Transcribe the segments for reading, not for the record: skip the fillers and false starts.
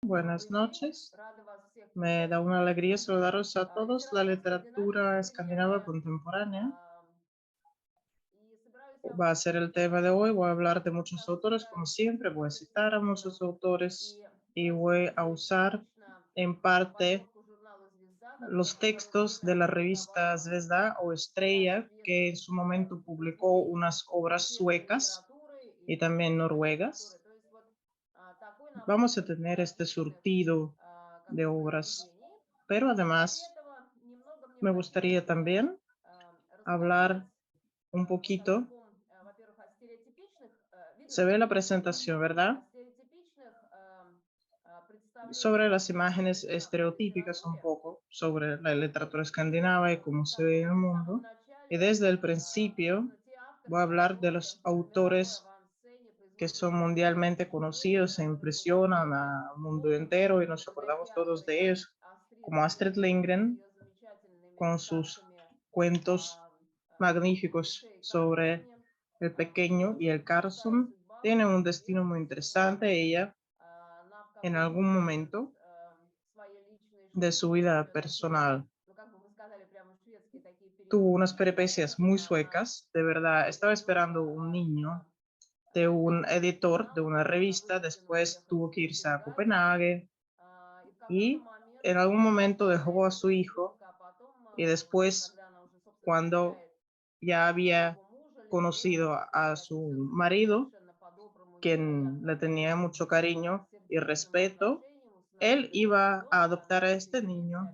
Buenas noches. Me da una alegría saludaros a todos. La literatura escandinava contemporánea va a ser el tema de hoy. Voy a hablar de muchos autores, como siempre. Voy a citar a muchos autores y voy a usar en parte los textos de la revista Zvezda o Estrella, que en su momento publicó unas obras suecas y también noruegas. Vamos a tener este surtido de obras, pero además me gustaría también hablar un poquito. Se ve la presentación, ¿verdad? Sobre las imágenes estereotípicas un poco, sobre la literatura escandinava y cómo se ve en el mundo. Y desde el principio voy a hablar de los autores que son mundialmente conocidos e impresionan al mundo entero y nos acordamos todos de ellos, como Astrid Lindgren, con sus cuentos magníficos sobre el pequeño y el Carlson. Tiene un destino muy interesante. Ella, en algún momento de su vida personal, tuvo unas peripecias muy suecas. De verdad, estaba esperando un niño de un editor de una revista, después tuvo que irse a Copenhague y en algún momento dejó a su hijo y después, cuando ya había conocido a su marido, quien le tenía mucho cariño y respeto, él iba a adoptar a este niño,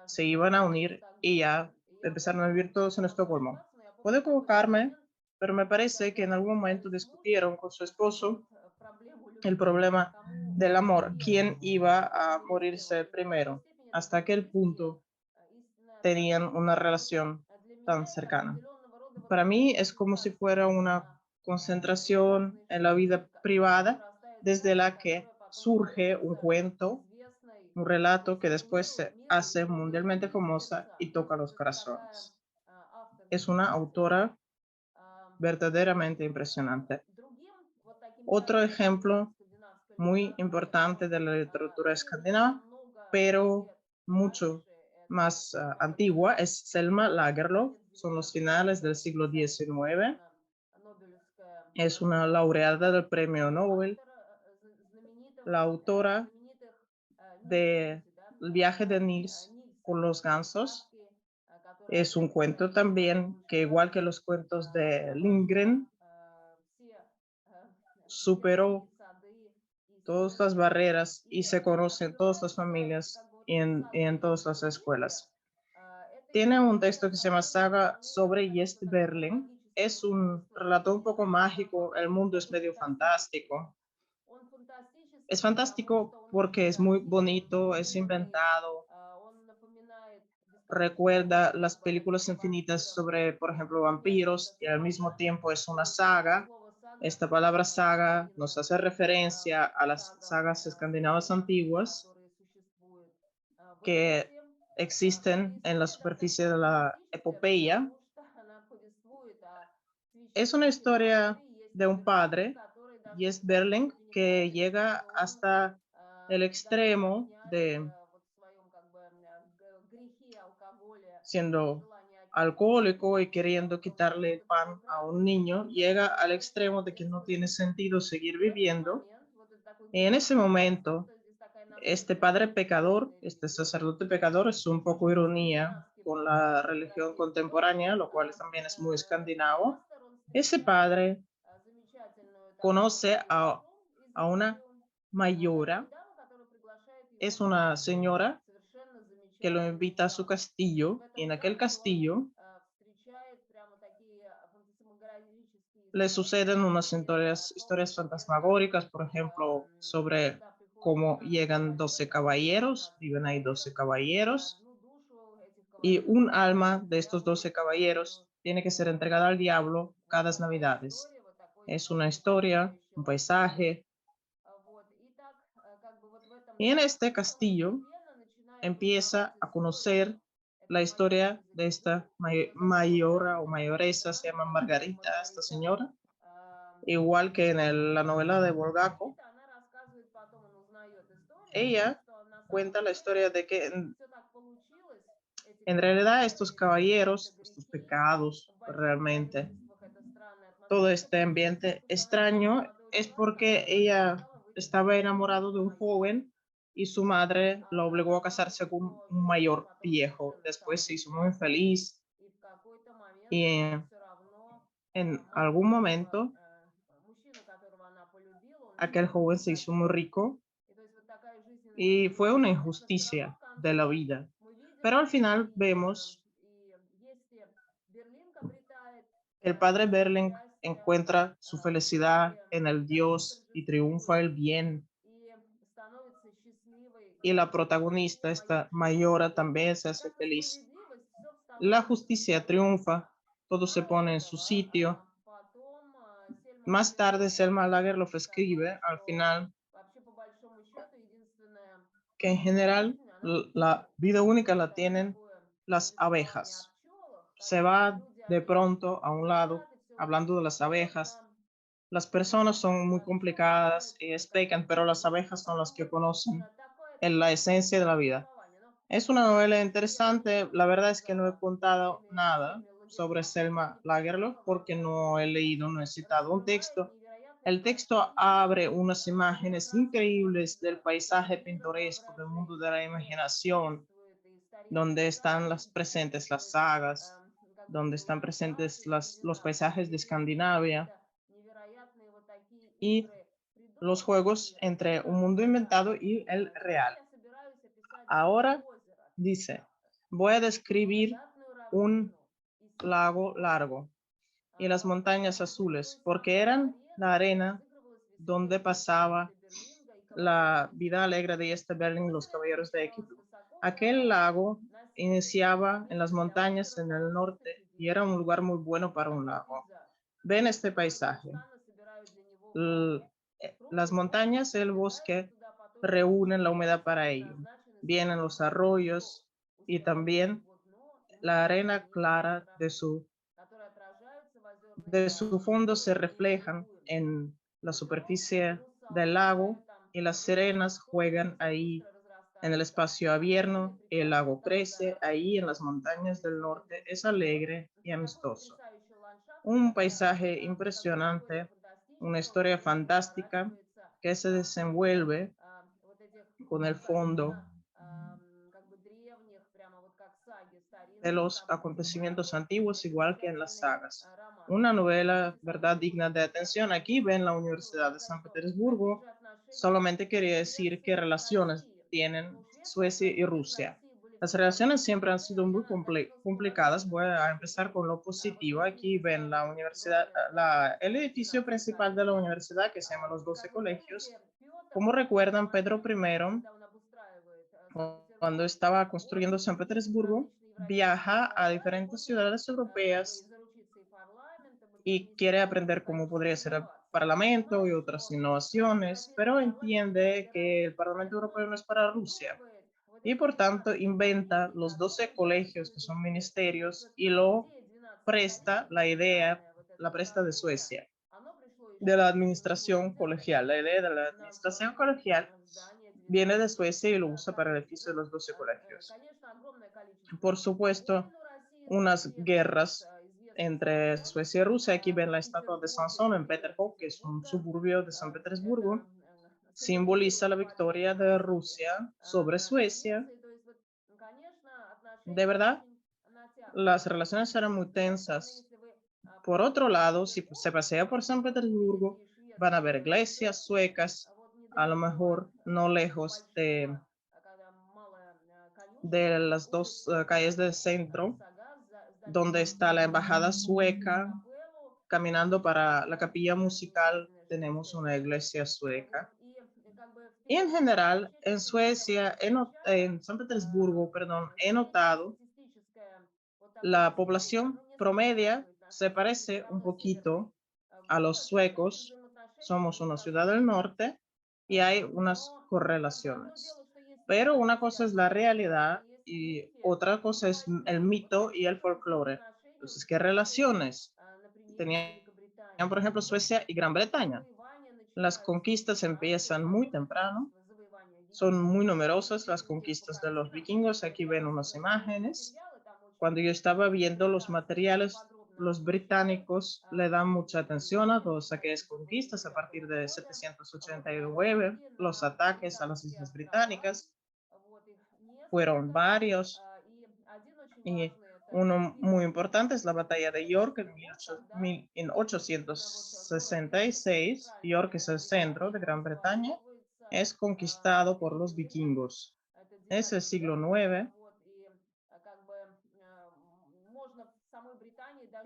se iban a unir y ya empezaron a vivir todos en Estocolmo. Puedo equivocarme, pero me parece que en algún momento discutieron con su esposo el problema del amor, quién iba a morirse primero, hasta aquel punto tenían una relación tan cercana. Para mí es como si fuera una concentración en la vida privada desde la que surge un cuento, un relato que después se hace mundialmente famosa y toca los corazones. Es una autora verdaderamente impresionante. Otro ejemplo muy importante de la literatura escandinava, pero mucho más antigua, es Selma Lagerlöf. Son los finales del siglo XIX. Es una laureada del premio Nobel, la autora de El viaje de Nils con los gansos. Es un cuento también que, igual que los cuentos de Lindgren, superó todas las barreras y se conoce en todas las familias y en todas las escuelas. Tiene un texto que se llama Saga sobre Jest Berling. Es un relato un poco mágico, el mundo es medio fantástico. Es fantástico porque es muy bonito, es inventado, recuerda las películas infinitas sobre, por ejemplo, vampiros, y al mismo tiempo es una saga. Esta palabra saga nos hace referencia a las sagas escandinavas antiguas que existen en la superficie de la epopeya. Es una historia de un padre, Jes Berling, que llega hasta el extremo de siendo alcohólico y queriendo quitarle el pan a un niño, llega al extremo de que no tiene sentido seguir viviendo. Y en ese momento, este padre pecador, este sacerdote pecador, es un poco ironía con la religión contemporánea, lo cual también es muy escandinavo. Ese padre conoce a una mayora, es una señora que lo invita a su castillo, y en aquel castillo le suceden unas historias fantasmagóricas, por ejemplo, sobre cómo llegan 12 caballeros, viven ahí 12 caballeros, y un alma de estos 12 caballeros tiene que ser entregada al diablo cada Navidades. Es una historia, un paisaje, y en este castillo empieza a conocer la historia de esta mayora o mayoresa, se llama Margarita, esta señora, igual que en la novela de Bulgakov. ella cuenta la historia de que en realidad estos caballeros, estos pecados realmente, todo este ambiente extraño es porque ella estaba enamorada de un joven y su madre lo obligó a casarse con un mayor viejo. Después se hizo muy feliz y en algún momento aquel joven se hizo muy rico y fue una injusticia de la vida. Pero al final vemos el padre Berling encuentra su felicidad en el Dios y triunfa el bien. Y la protagonista, esta Mayora, también se hace feliz. La justicia triunfa, todo se pone en su sitio. Más tarde, Selma Lagerlöf escribe al final que en general la vida única la tienen las abejas. Se va de pronto a un lado, hablando de las abejas. Las personas son muy complicadas y explican, pero las abejas son las que conocen en la esencia de la vida. Es una novela interesante. La verdad es que no he contado nada sobre Selma Lagerlöf porque no he leído, no he citado un texto. El texto abre unas imágenes increíbles del paisaje pintoresco, del mundo de la imaginación, donde están las presentes las sagas, donde están presentes los paisajes de Escandinavia y los juegos entre un mundo inventado y el real. Ahora dice, voy a describir un lago largo y las montañas azules, porque eran la arena donde pasaba la vida alegre de este Berling, los caballeros de Equidna. Aquel lago iniciaba en las montañas en el norte y era un lugar muy bueno para un lago. Ven este paisaje. Las montañas y el bosque reúnen la humedad para ello. Vienen los arroyos y también la arena clara de su fondo se reflejan en la superficie del lago y las sirenas juegan ahí en el espacio abierto, el lago crece ahí en las montañas del norte, es alegre y amistoso. Un paisaje impresionante, una historia fantástica que se desenvuelve con el fondo de los acontecimientos antiguos, igual que en las sagas. Una novela, verdad, digna de atención. Aquí ven la Universidad de San Petersburgo. Solamente quería decir qué relaciones tienen Suecia y Rusia. Las relaciones siempre han sido muy complicadas. Voy a empezar con lo positivo. Aquí ven la universidad, el edificio principal de la universidad que se llama los 12 colegios. Como recuerdan, Pedro I, cuando estaba construyendo San Petersburgo, viaja a diferentes ciudades europeas y quiere aprender cómo podría ser el Parlamento y otras innovaciones, pero entiende que el Parlamento Europeo no es para Rusia y por tanto inventa los 12 colegios que son ministerios y lo presta la idea, la presta de Suecia, de la administración colegial. La idea de la administración colegial viene de Suecia y lo usa para el edificio de los 12 colegios. Por supuesto, unas guerras entre Suecia y Rusia. Aquí ven la estatua de Sansón en Peterhof, que es un suburbio de San Petersburgo. Simboliza la victoria de Rusia sobre Suecia. De verdad, las relaciones eran muy tensas. Por otro lado, si se pasea por San Petersburgo, van a ver iglesias suecas, a lo mejor no lejos de las dos calles del centro, donde está la embajada sueca. Caminando para la capilla musical tenemos una iglesia sueca. Y en general, en Suecia, en San Petersburgo, perdón, he notado la población promedia se parece un poquito a los suecos. Somos una ciudad del norte y hay unas correlaciones. Pero una cosa es la realidad y otra cosa es el mito y el folclore. Entonces, ¿qué relaciones tenían, por ejemplo, Suecia y Gran Bretaña? Las conquistas empiezan muy temprano Son muy numerosas las conquistas de los vikingos. Aquí ven unas imágenes. Cuando yo estaba viendo los materiales, los británicos le dan mucha atención a todas aquellas conquistas a partir de 789. Los ataques a las islas británicas fueron varios y uno muy importante es la batalla de York en 866. York es el centro de Gran Bretaña. Es conquistado por los vikingos. Es el siglo IX.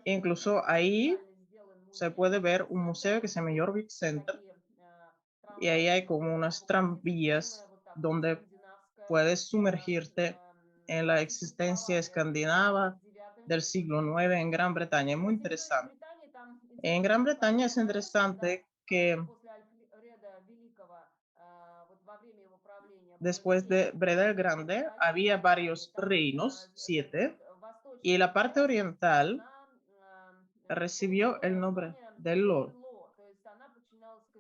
Incluso ahí se puede ver un museo que se llama Jorvik Center y ahí hay como unas tranvías donde puedes sumergirte en la existencia escandinava del siglo IX en Gran Bretaña. Es muy interesante. En Gran Bretaña es interesante que después de Breda el Grande había varios reinos, 7, y la parte oriental recibió el nombre de Lord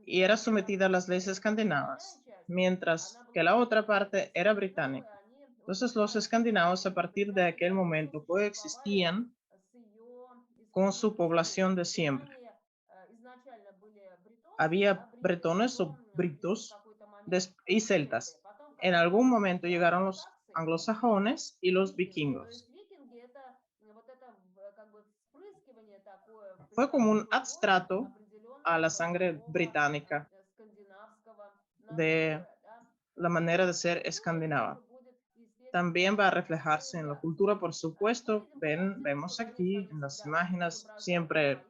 y era sometida a las leyes escandinavas, mientras que la otra parte era británica. Entonces los escandinavos a partir de aquel momento coexistían con su población de siempre. Había bretones o britos y celtas. En algún momento llegaron los anglosajones y los vikingos. Fue como un abstrato a la sangre británica de la manera de ser escandinava. También va a reflejarse en la cultura, por supuesto. Vemos aquí en las imágenes, siempre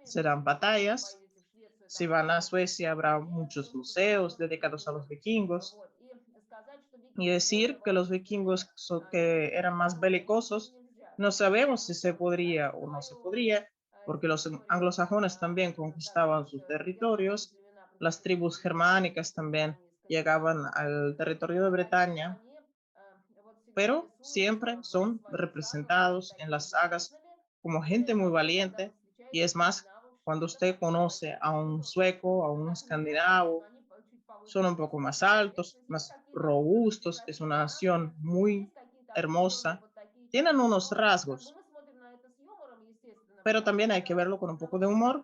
se dan batallas. Si van a Suecia, habrá muchos museos dedicados a los vikingos. Y decir que los vikingos que eran más belicosos, no sabemos si se podría o no se podría, porque los anglosajones también conquistaban sus territorios, las tribus germánicas también llegaban al territorio de Bretaña, pero siempre son representados en las sagas como gente muy valiente. Y es más, cuando usted conoce a un sueco, a un escandinavo, son un poco más altos, más robustos, es una nación muy hermosa, tienen unos rasgos, pero también hay que verlo con un poco de humor,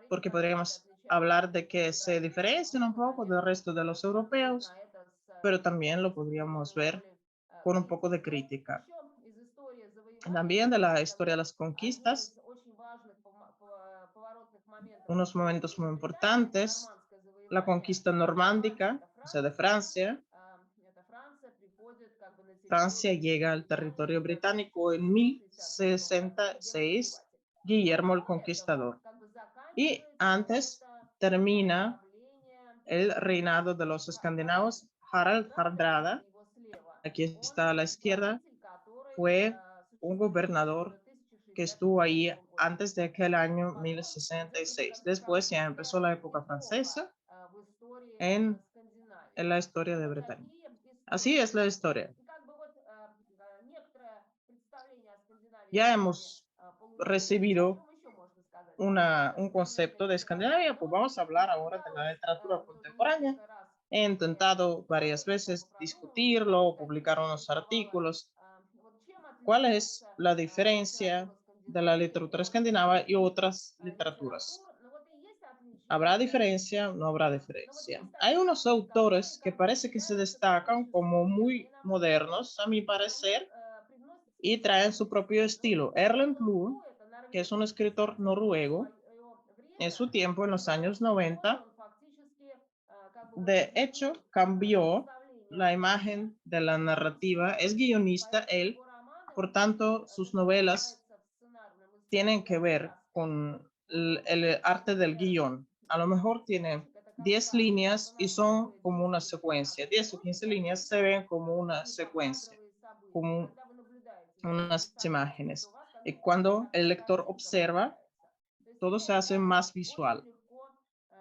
porque podríamos hablar de que se diferencian un poco del resto de los europeos, pero también lo podríamos ver con un poco de crítica. También de la historia de las conquistas, unos momentos muy importantes, la conquista normándica, o sea, de Francia. Francia llega al territorio británico en 1066, Guillermo el Conquistador. Y antes termina el reinado de los escandinavos, Harald Hardrada, aquí está a la izquierda, fue un gobernador que estuvo ahí antes de aquel año 1066. Después ya empezó la época francesa en la historia de Bretaña. Así es la historia. Ya hemos recibido un concepto de Escandinavia, pues vamos a hablar ahora de la literatura contemporánea. He intentado varias veces discutirlo, publicar unos artículos. ¿Cuál es la diferencia de la literatura escandinava y otras literaturas? ¿Habrá diferencia? ¿No habrá diferencia? Hay unos autores que parece que se destacan como muy modernos, a mi parecer, y traen su propio estilo. Erlend Loe, que es un escritor noruego, en su tiempo, en los años 90, de hecho, cambió la imagen de la narrativa. Es guionista él, por tanto, sus novelas tienen que ver con el arte del guión. A lo mejor tiene 10 líneas y son como una secuencia. 10 o 15 líneas se ven como una secuencia, como unas imágenes. Y cuando el lector observa, todo se hace más visual.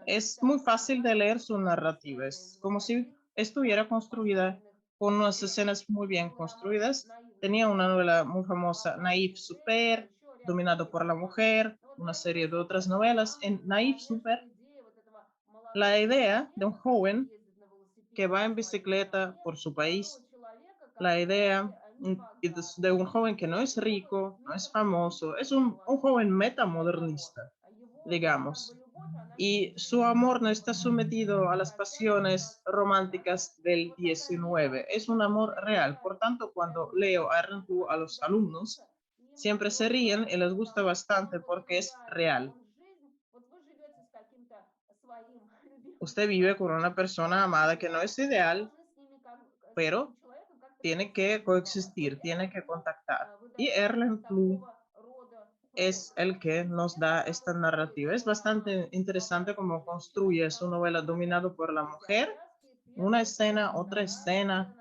Es muy fácil de leer su narrativa, es como si estuviera construida con unas escenas muy bien construidas. Tenía una novela muy famosa, Naïve Super, Dominado por la Mujer, una serie de otras novelas. En Naïve Super, la idea de un joven que va en bicicleta por su país. La idea de un joven que no es rico, no es famoso, es un joven metamodernista, digamos. Y su amor no está sometido a las pasiones románticas del 19, es un amor real. Por tanto, cuando leo a Ernest a los alumnos, siempre se ríen y les gusta bastante porque es real. Usted vive con una persona amada que no es ideal, pero tiene que coexistir, tiene que contactar. Y Erlen Flue es el que nos da esta narrativa. Es bastante interesante cómo construye su novela dominado por la mujer. Una escena, otra escena,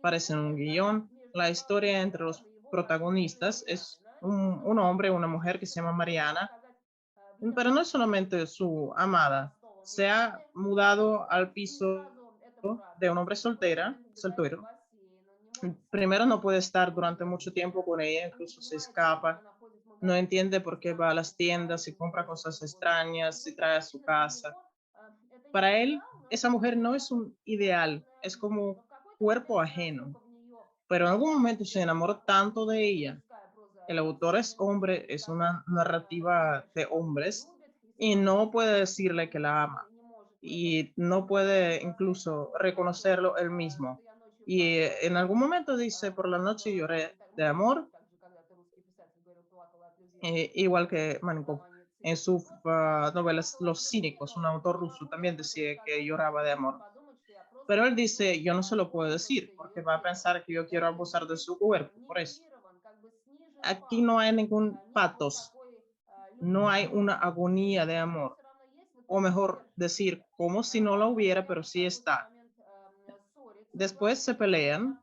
parece un guión. La historia entre los protagonistas es un hombre y una mujer que se llama Mariana, pero no es solamente su amada. Se ha mudado al piso de un hombre soltero. Primero no puede estar durante mucho tiempo con ella, incluso se escapa, no entiende por qué va a las tiendas y compra cosas extrañas y trae a su casa. Para él, esa mujer no es un ideal, es como cuerpo ajeno, pero en algún momento se enamoró tanto de ella. El autor es hombre, es una narrativa de hombres y no puede decirle que la ama y no puede incluso reconocerlo él mismo. Y en algún momento dice, por la noche lloré de amor, igual que Manikov. En sus novelas Los Cínicos, un autor ruso también decía que lloraba de amor. Pero él dice, yo no se lo puedo decir, porque va a pensar que yo quiero abusar de su cuerpo, por eso. Aquí no hay ningún patos, no hay una agonía de amor, o mejor decir, como si no la hubiera, pero sí está. Después se pelean,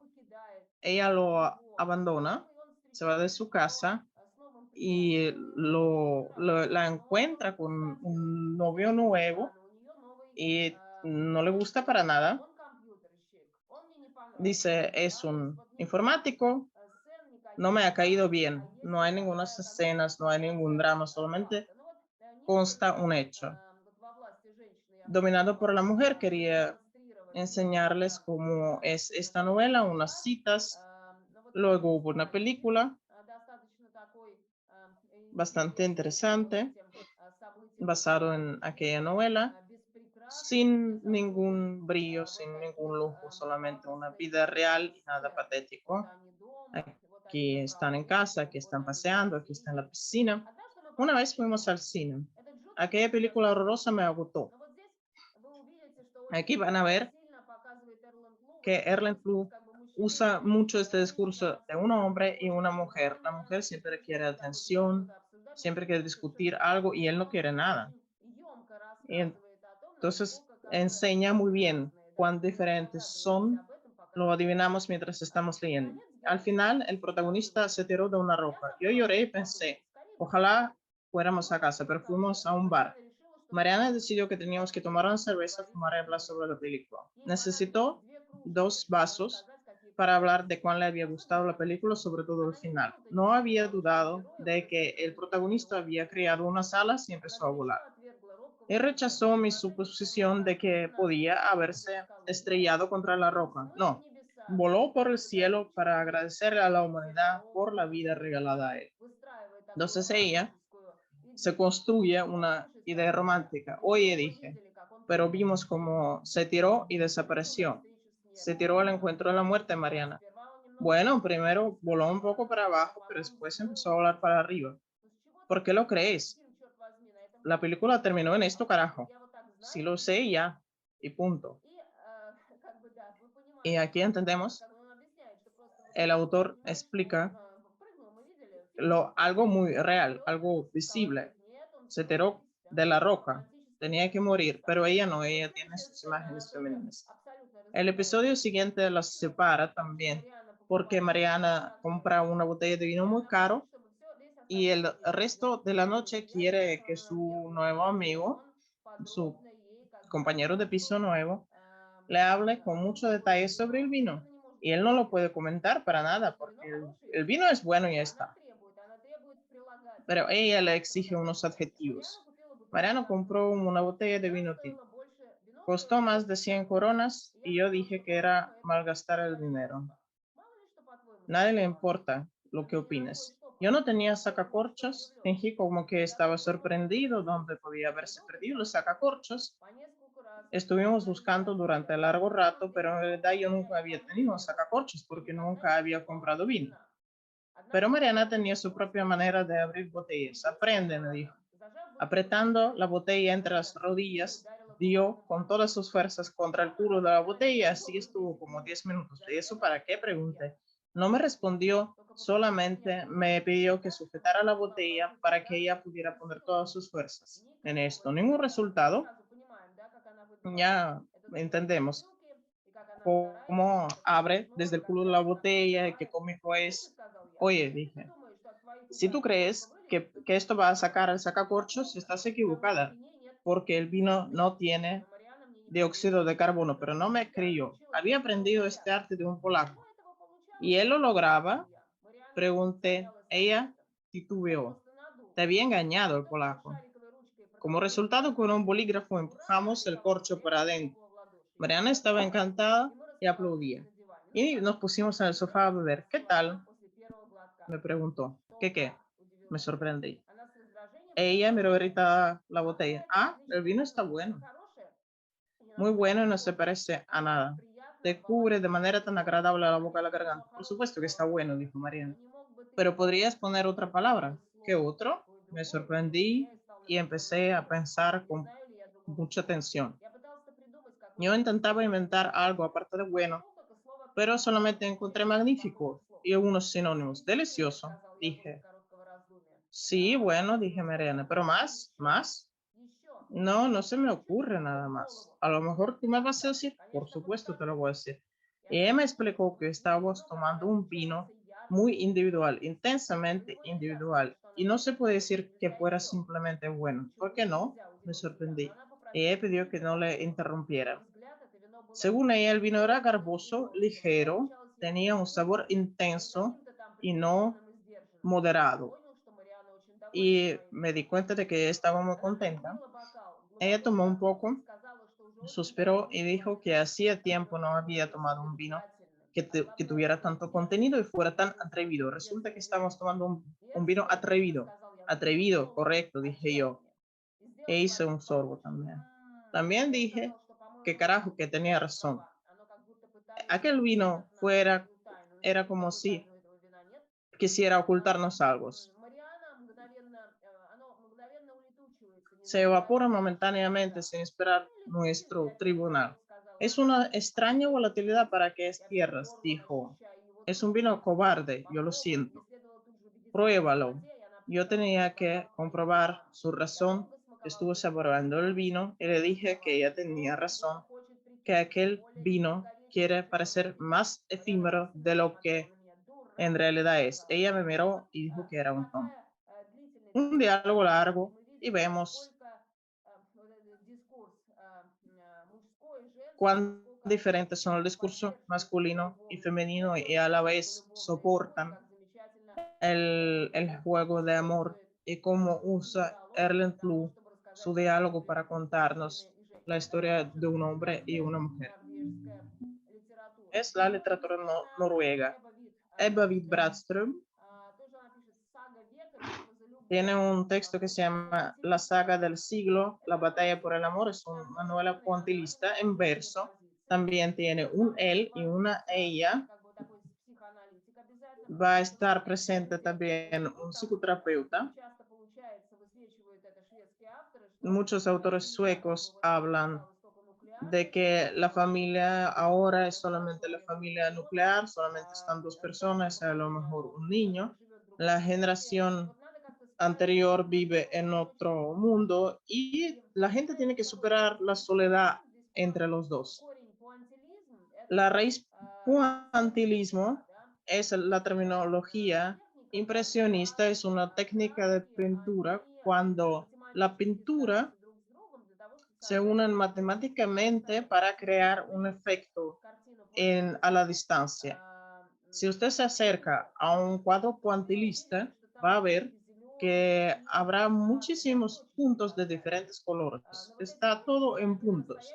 ella lo abandona, se va de su casa y la encuentra con un novio nuevo y no le gusta para nada. Dice, es un informático, no me ha caído bien, no hay ninguna escenas, no hay ningún drama, solamente consta un hecho. Dominado por la mujer, quería enseñarles cómo es esta novela, unas citas, luego hubo una película bastante interesante basado en aquella novela, sin ningún brillo, sin ningún lujo, solamente una vida real y nada patético. Aquí están en casa, aquí están paseando, aquí está en la piscina. Una vez fuimos al cine. Aquella película horrorosa me agotó. Aquí van a ver que Erlen Flue usa mucho este discurso de un hombre y una mujer. La mujer siempre quiere atención, siempre quiere discutir algo y él no quiere nada. Y entonces enseña muy bien cuán diferentes son, lo adivinamos mientras estamos leyendo. Al final, el protagonista se tiró de una roca. Yo lloré y pensé, ojalá fuéramos a casa, pero fuimos a un bar. Mariana decidió que teníamos que tomar una cerveza, fumar y hablar sobre la película. Necesitó 2 vasos para hablar de cuán le había gustado la película, sobre todo el final. No había dudado de que el protagonista había creado unas alas y empezó a volar. Él rechazó mi suposición de que podía haberse estrellado contra la roca. No, voló por el cielo para agradecerle a la humanidad por la vida regalada a él. Entonces ella se construye una idea romántica. Oye, dije, pero vimos cómo se tiró y desapareció. Se tiró al encuentro de la muerte, Mariana. Bueno, primero voló un poco para abajo, pero después empezó a volar para arriba. ¿Por qué lo crees? La película terminó en esto, carajo. Sí lo sé ya, y punto. Y aquí entendemos, el autor explica algo muy real, algo visible. Se tiró de la roca, tenía que morir, pero ella no, ella tiene sus imágenes femeninas. El episodio siguiente las separa también, porque Mariana compra una botella de vino muy caro y el resto de la noche quiere que su nuevo amigo, su compañero de piso nuevo, le hable con mucho detalle sobre el vino. Y él no lo puede comentar para nada, porque el vino es bueno y ya está. Pero ella le exige unos adjetivos. Mariano compró una botella de vino tinto. Costó más de 100 coronas y yo dije que era malgastar el dinero. Nadie le importa lo que opines. Yo no tenía sacacorchos, fingí como que estaba sorprendido donde podía haberse perdido los sacacorchos. Estuvimos buscando durante largo rato, pero en realidad yo nunca había tenido sacacorchos porque nunca había comprado vino. Pero Mariana tenía su propia manera de abrir botellas. Aprende, me dijo. Apretando la botella entre las rodillas, dio con todas sus fuerzas contra el culo de la botella. Así estuvo como 10 minutos. ¿Y eso para qué? Pregunté. No me respondió, solamente me pidió que sujetara la botella para que ella pudiera poner todas sus fuerzas en esto. Ningún resultado. Ya entendemos cómo abre desde el culo de la botella, qué cómico es. Oye, dije, si tú crees que esto va a sacar el sacacorchos, estás equivocada, porque el vino no tiene dióxido de carbono, pero no me creyó. Había aprendido este arte de un polaco y él lo lograba. Pregunté, ella titubeó. Te había engañado el polaco. Como resultado, con un bolígrafo empujamos el corcho para adentro. Mariana estaba encantada y aplaudía. Y nos pusimos en el sofá a beber. ¿Qué tal? Me preguntó. ¿Qué? Me sorprendí. Ella miró irritada la botella. Ah, el vino está bueno. Muy bueno y no se parece a nada. Te cubre de manera tan agradable la boca y la garganta. Por supuesto que está bueno, dijo Mariana. Pero podrías poner otra palabra. ¿Qué otro? Me sorprendí y empecé a pensar con mucha atención. Yo intentaba inventar algo aparte de bueno, pero solamente encontré magnífico y unos sinónimos. Delicioso, dije. Sí, bueno, dije Mariana, pero más. No, no se me ocurre nada más. A lo mejor tú me vas a decir, por supuesto te lo voy a decir. Y ella me explicó que estábamos tomando un vino muy individual, intensamente individual, y no se puede decir que fuera simplemente bueno. ¿Por qué no? Me sorprendí. Ella pidió que no le interrumpiera. Según ella, el vino era garboso, ligero, tenía un sabor intenso y no moderado. Y me di cuenta de que estaba muy contenta. Ella tomó un poco, suspiró y dijo que hacía tiempo no había tomado un vino que tuviera tanto contenido y fuera tan atrevido. Resulta que estamos tomando un vino atrevido. Atrevido, correcto, dije yo. E hice un sorbo también. También dije que carajo, que tenía razón. Aquel vino era como si quisiera ocultarnos algo. Se evapora momentáneamente sin esperar nuestro tribunal. Es una extraña volatilidad para que es tierras, dijo. Es un vino cobarde, yo lo siento. Pruébalo. Yo tenía que comprobar su razón. Estuvo saboreando el vino y le dije que ella tenía razón, que aquel vino quiere parecer más efímero de lo que en realidad es. Ella me miró y dijo que era un tonto. Un diálogo largo y vemos cuán diferentes son el discurso masculino y femenino y a la vez soportan el juego de amor y cómo usa Erlen Plu su diálogo para contarnos la historia de un hombre y una mujer. Es la literatura noruega. Ebba Witt-Brattström tiene un texto que se llama La saga del siglo, La batalla por el amor. Es una novela puantilista en verso. También tiene un él y una ella. Va a estar presente también un psicoterapeuta. Muchos autores suecos hablan de que la familia ahora es solamente la familia nuclear, solamente están dos personas, a lo mejor un niño. La generación anterior vive en otro mundo y la gente tiene que superar la soledad entre los dos. La raíz puantilismo es la terminología impresionista, es una técnica de pintura cuando la pintura se unen matemáticamente para crear un efecto a la distancia. Si usted se acerca a un cuadro puantilista, va a ver que habrá muchísimos puntos de diferentes colores. Está todo en puntos.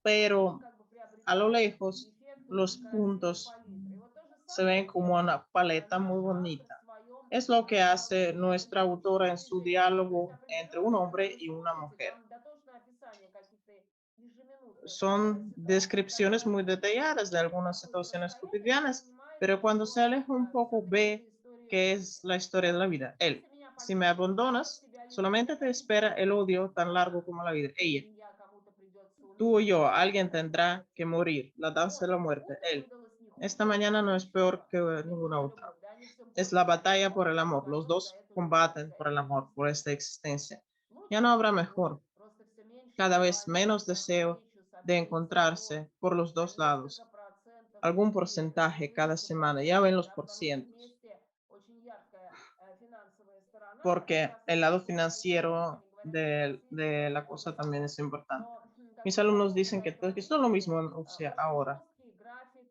pero как бы a lo приобретает lejos эффект los красивой puntos палитры. Вот то же se самое ven como делает una paleta muy наш автор bonita. в своем Es lo que hace nuestra autora en su движении. То есть diálogo entre un определенные, hombre вы y una слушаете, mujer. там дотошное описание каких-то ежеминутных Son ситуаций, descripciones когда muy detalladas de algunas находит situaciones расстояние, вы cotidianas, понимаете, pero cuando se что aleja un poco все-таки ve это история que es любви. la historia de la vida. Él, Если меня si me покинешь, оставь abandonas, себе Оливию. solamente te espera el odio tan largo como la vida. Ella, Семья кому-то придется tú o умереть. yo, alguien tendrá que morir. La danza de la Ночь-то muerte. утро Él, выдалось не esta хуже, mañana no es peor ничего. que ninguna Безумная otra. любовь, да, они все Es борются la за эту batalla por любовь, el все amor. Los воюют за dos эту любовь, combaten за por el эту amor, жизнь. por esta existencia. Ya Лучше no habrá всего mejor, просто все меньше cada vez желания menos к deseo навстречу со de всеми сторон, encontrarse por los на dos несколько lados, процентов в algún неделю, ну porcentaje cada вместе semana. Ya ven проценты, los да, потому что porcientos, вместе очень яркая финансовая сторона, как porque раз el из-за lado того, что еще раз financiero они говорят, что de последние la cosa полгода. también es importante. Но как Mis бы alumnos фоном dicen этого que son lo всего mismo en Rusia очень ahora. жесткий график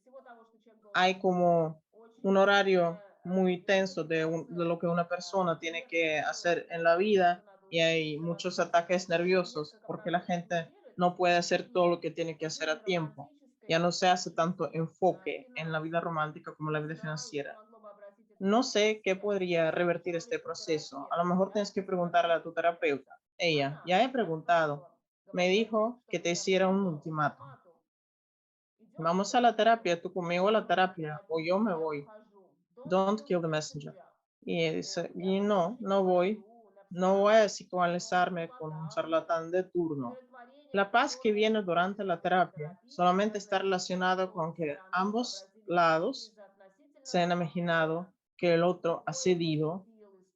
всего того, что человек должен Hay сделать, como очень un horario сильная muy tenso de lo гиперфиксация que una persona tiene que hacer en la внимательности на том, что vida надо y успеть hay все muchos вообще ataques сделать еще nerviosos несколько porque la процентов в gente неделю. Это no puede действительно в hacer todo жизни, lo que tiene que в hacer жизни a tiempo. романтической Ya no se hace tanto и enfoque en la vida финансовой. romántica como la Не vida знаю, что financiera. могло бы обратить это No процесс sé в qué спячку. podría revertir este proceso. A lo Психотерапевт, mejor да, tienes que preguntarle a tu terapeuta. психотерапевтша, Ella, она ya he по preguntado. правилам Me говорит, dijo что que te мы hiciera un абсолютно ultimátum. ультиматум. Идем Vamos a или la не идем? terapia, tú conmigo a la Не terapia o yo торопите, me я voy. ухожу. Don't Don't kill the kill the messenger. messenger. Y Вот. dice, Я y больше no, не no voy, пойду на no voy a психоаналитику, но psicoanalizarme con un предлагаю charlatán de turno. удовлетворение, La paz que которое viene durante приносит la terapia психотерапия, solamente está это relacionado с con обе que стороны ambos сообразили, что lados из-за относительно se han спокойного, imaginado que el otro ha спокойных cedido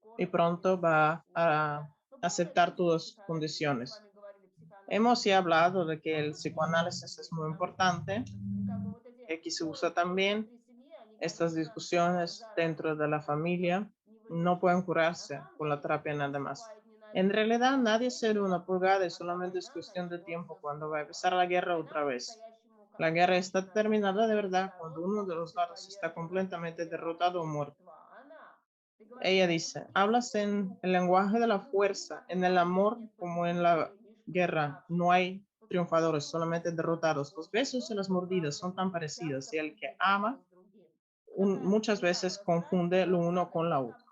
дел и y скоро pronto появится va условия, a да. Но aceptar помните, todas sus психоаналитик, мы с condiciones. вами говорили, Hemos ya психоаналитический hablado de que он el вообще не может psicoanálisis es быть, muy потому что importante, как бы вот эти que aquí se usa споры también. внутри семьи, они, Estas конечно, discusiones зарази dentro de la психоаналитиков familia не no pueden вылечат. На curarse самом con la деле terapia nada más. наступает En realidad, ненавистная nadie se агония, una pulgada y когда solamente es война cuestión de tiempo начнется cuando va a снова. empezar la guerra Война otra vez. по-настоящему La guerra когда está начинается, terminada de когда одна из verdad cuando сторон uno de los полностью lados está повержена completamente или derrotado o вообще muerto. мертва. Она. Ты говоришь, Ella а dice, любви hablas нет в en el любви. lenguaje de В la любви, fuerza, en el которая amor нет como en la победителей, лишь guerra. No проигравших. hay triunfadores, Почему solamente искренне derrotados. Los besos y хочется, las чтобы mordidas son tan parecidas часто y el que победить одно ama с другим. Вот такая muchas veces метафора-страсти confunde lo uno con la романа-мира. otra.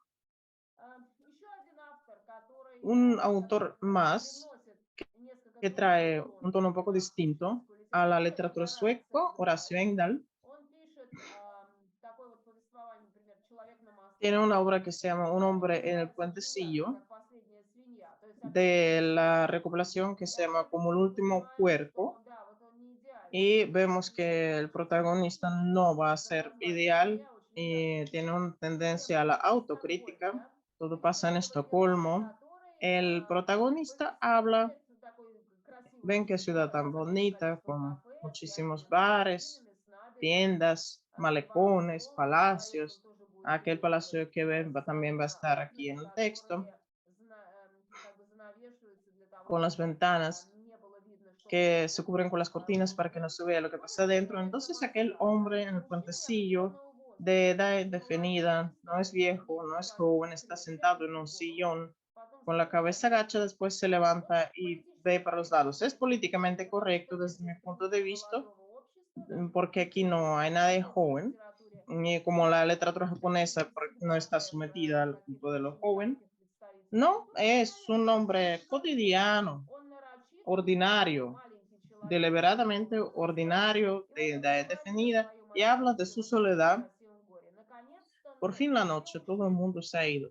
Еще один автор, который Un как autor бы más привносит несколько que другой trae un тон tono un для poco нашей distinto российской a la литературы, это literatura Горация sueco, Horacio Гундаров. Engdahl, Он пишет такое вот повествование, например, «Человек на tiene мосту». una obra que se llama Un Оно hombre en el называется «Свинья», puentecillo, как последняя свинья. То есть опять de la история. recopilación que И se llama автор Como el просто último понимает, что cuerpo, да, вот он не идеальный, y он vemos que el очень protagonista критичен, no va a это ser название ideal «Свинья» очень y яркое. tiene una tendencia a la Тема autocrítica. Стокгольма, Todo pasa en исследователя, Estocolmo. который El protagonista habla, посещает такой красивый ven qué очень ciudad город с tan большим bonita, количеством con кафе, с muchísimos яркими bares, магазинами, с набережной, tiendas, с malecones, Барселоной. Я боюсь, он palacios. тоже будет Aquel перечитывать palacio que ven también va a специально estar aquí окна, en el texto, которые как бы занавешиваются для того, con las чтобы ventanas не было видно, что que se происходит cubren con las cortinas para que no внутри. se vea lo que Он pasa adentro. исследует Entonces aquel гомосека, hombre да, en el мужчине puentecillo определенного de возраста. edad Младенец indefinida, no es ставит перед viejo, ним no es свою joven, está sentado en un крепкую голову, sillón потом con la встает cabeza agacha, después se levanta y ve политически para los lados. Es корректный, políticamente потому что correcto нет desde mi punto de бесперспективы vista, молодого общества, даже в porque aquí no hay nadie японской joven, литературе. ni como Он la literatura japonesa no всегда está без sometida al culto каких-то de lo очень joven. ярких представительств No, пола. Он es un совершенно hombre беспардонный, cotidiano, он narочитый, ordinario, маленький человек среднего deliberadamente возраста. ordinario, И вот de он edad говорит о definida, своем y habla de одиночестве su вот в этом soledad. красивом горе. Наконец-то Por ночь fin la noche, todo el закончилась. mundo se ha ido.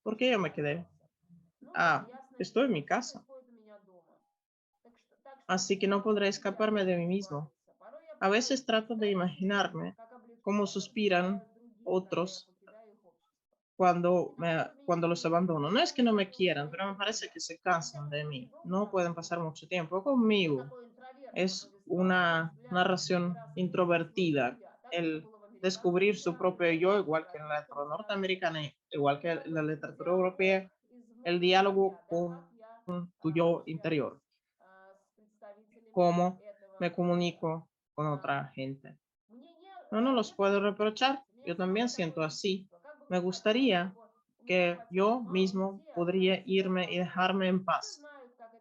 ¿Por qué Где yo ты me quedé? остался? Ну да, Ah, ясное estoy en дело, mi все casa, происходит у меня дома. Так что así que no podré escaparme de mí mismo. избавиться. Порой я A пытаюсь veces trato de представить себе, imaginarme как cómo облегченно suspiran вздыхают другие, когда я otros покидаю их общество. cuando, Не то чтобы меня cuando не los любят, abandono. No es que они no со me мной quieran, pero me устают parece que гулять. se Во cansan всяком de случае, mí. долго No там не pueden pasar бывают. mucho tiempo Это conmigo. такое интровертное Es повествование, una взгляд narración переосмыслить introvertida, себя. Так это el было в американской descubrir su propio литературе, yo, в igual que en la европейской literatura литературе. norteamericana, igual que Как en бы la literatura диалог europea, из el внутреннего diálogo я, да, как con я tu yo общаюсь interior, с представителями cómo me этого мира. comunico con А, otra gente. Мне No los нет puedo автоматических reprochar, чувств. У меня yo самое también такое siento así. чувство. Как бы Me мне хотелось, gustaría чтобы у меня que хватило yo ума mismo уйти и podría оставить себя в irme y покое. dejarme en Все paz. знают, как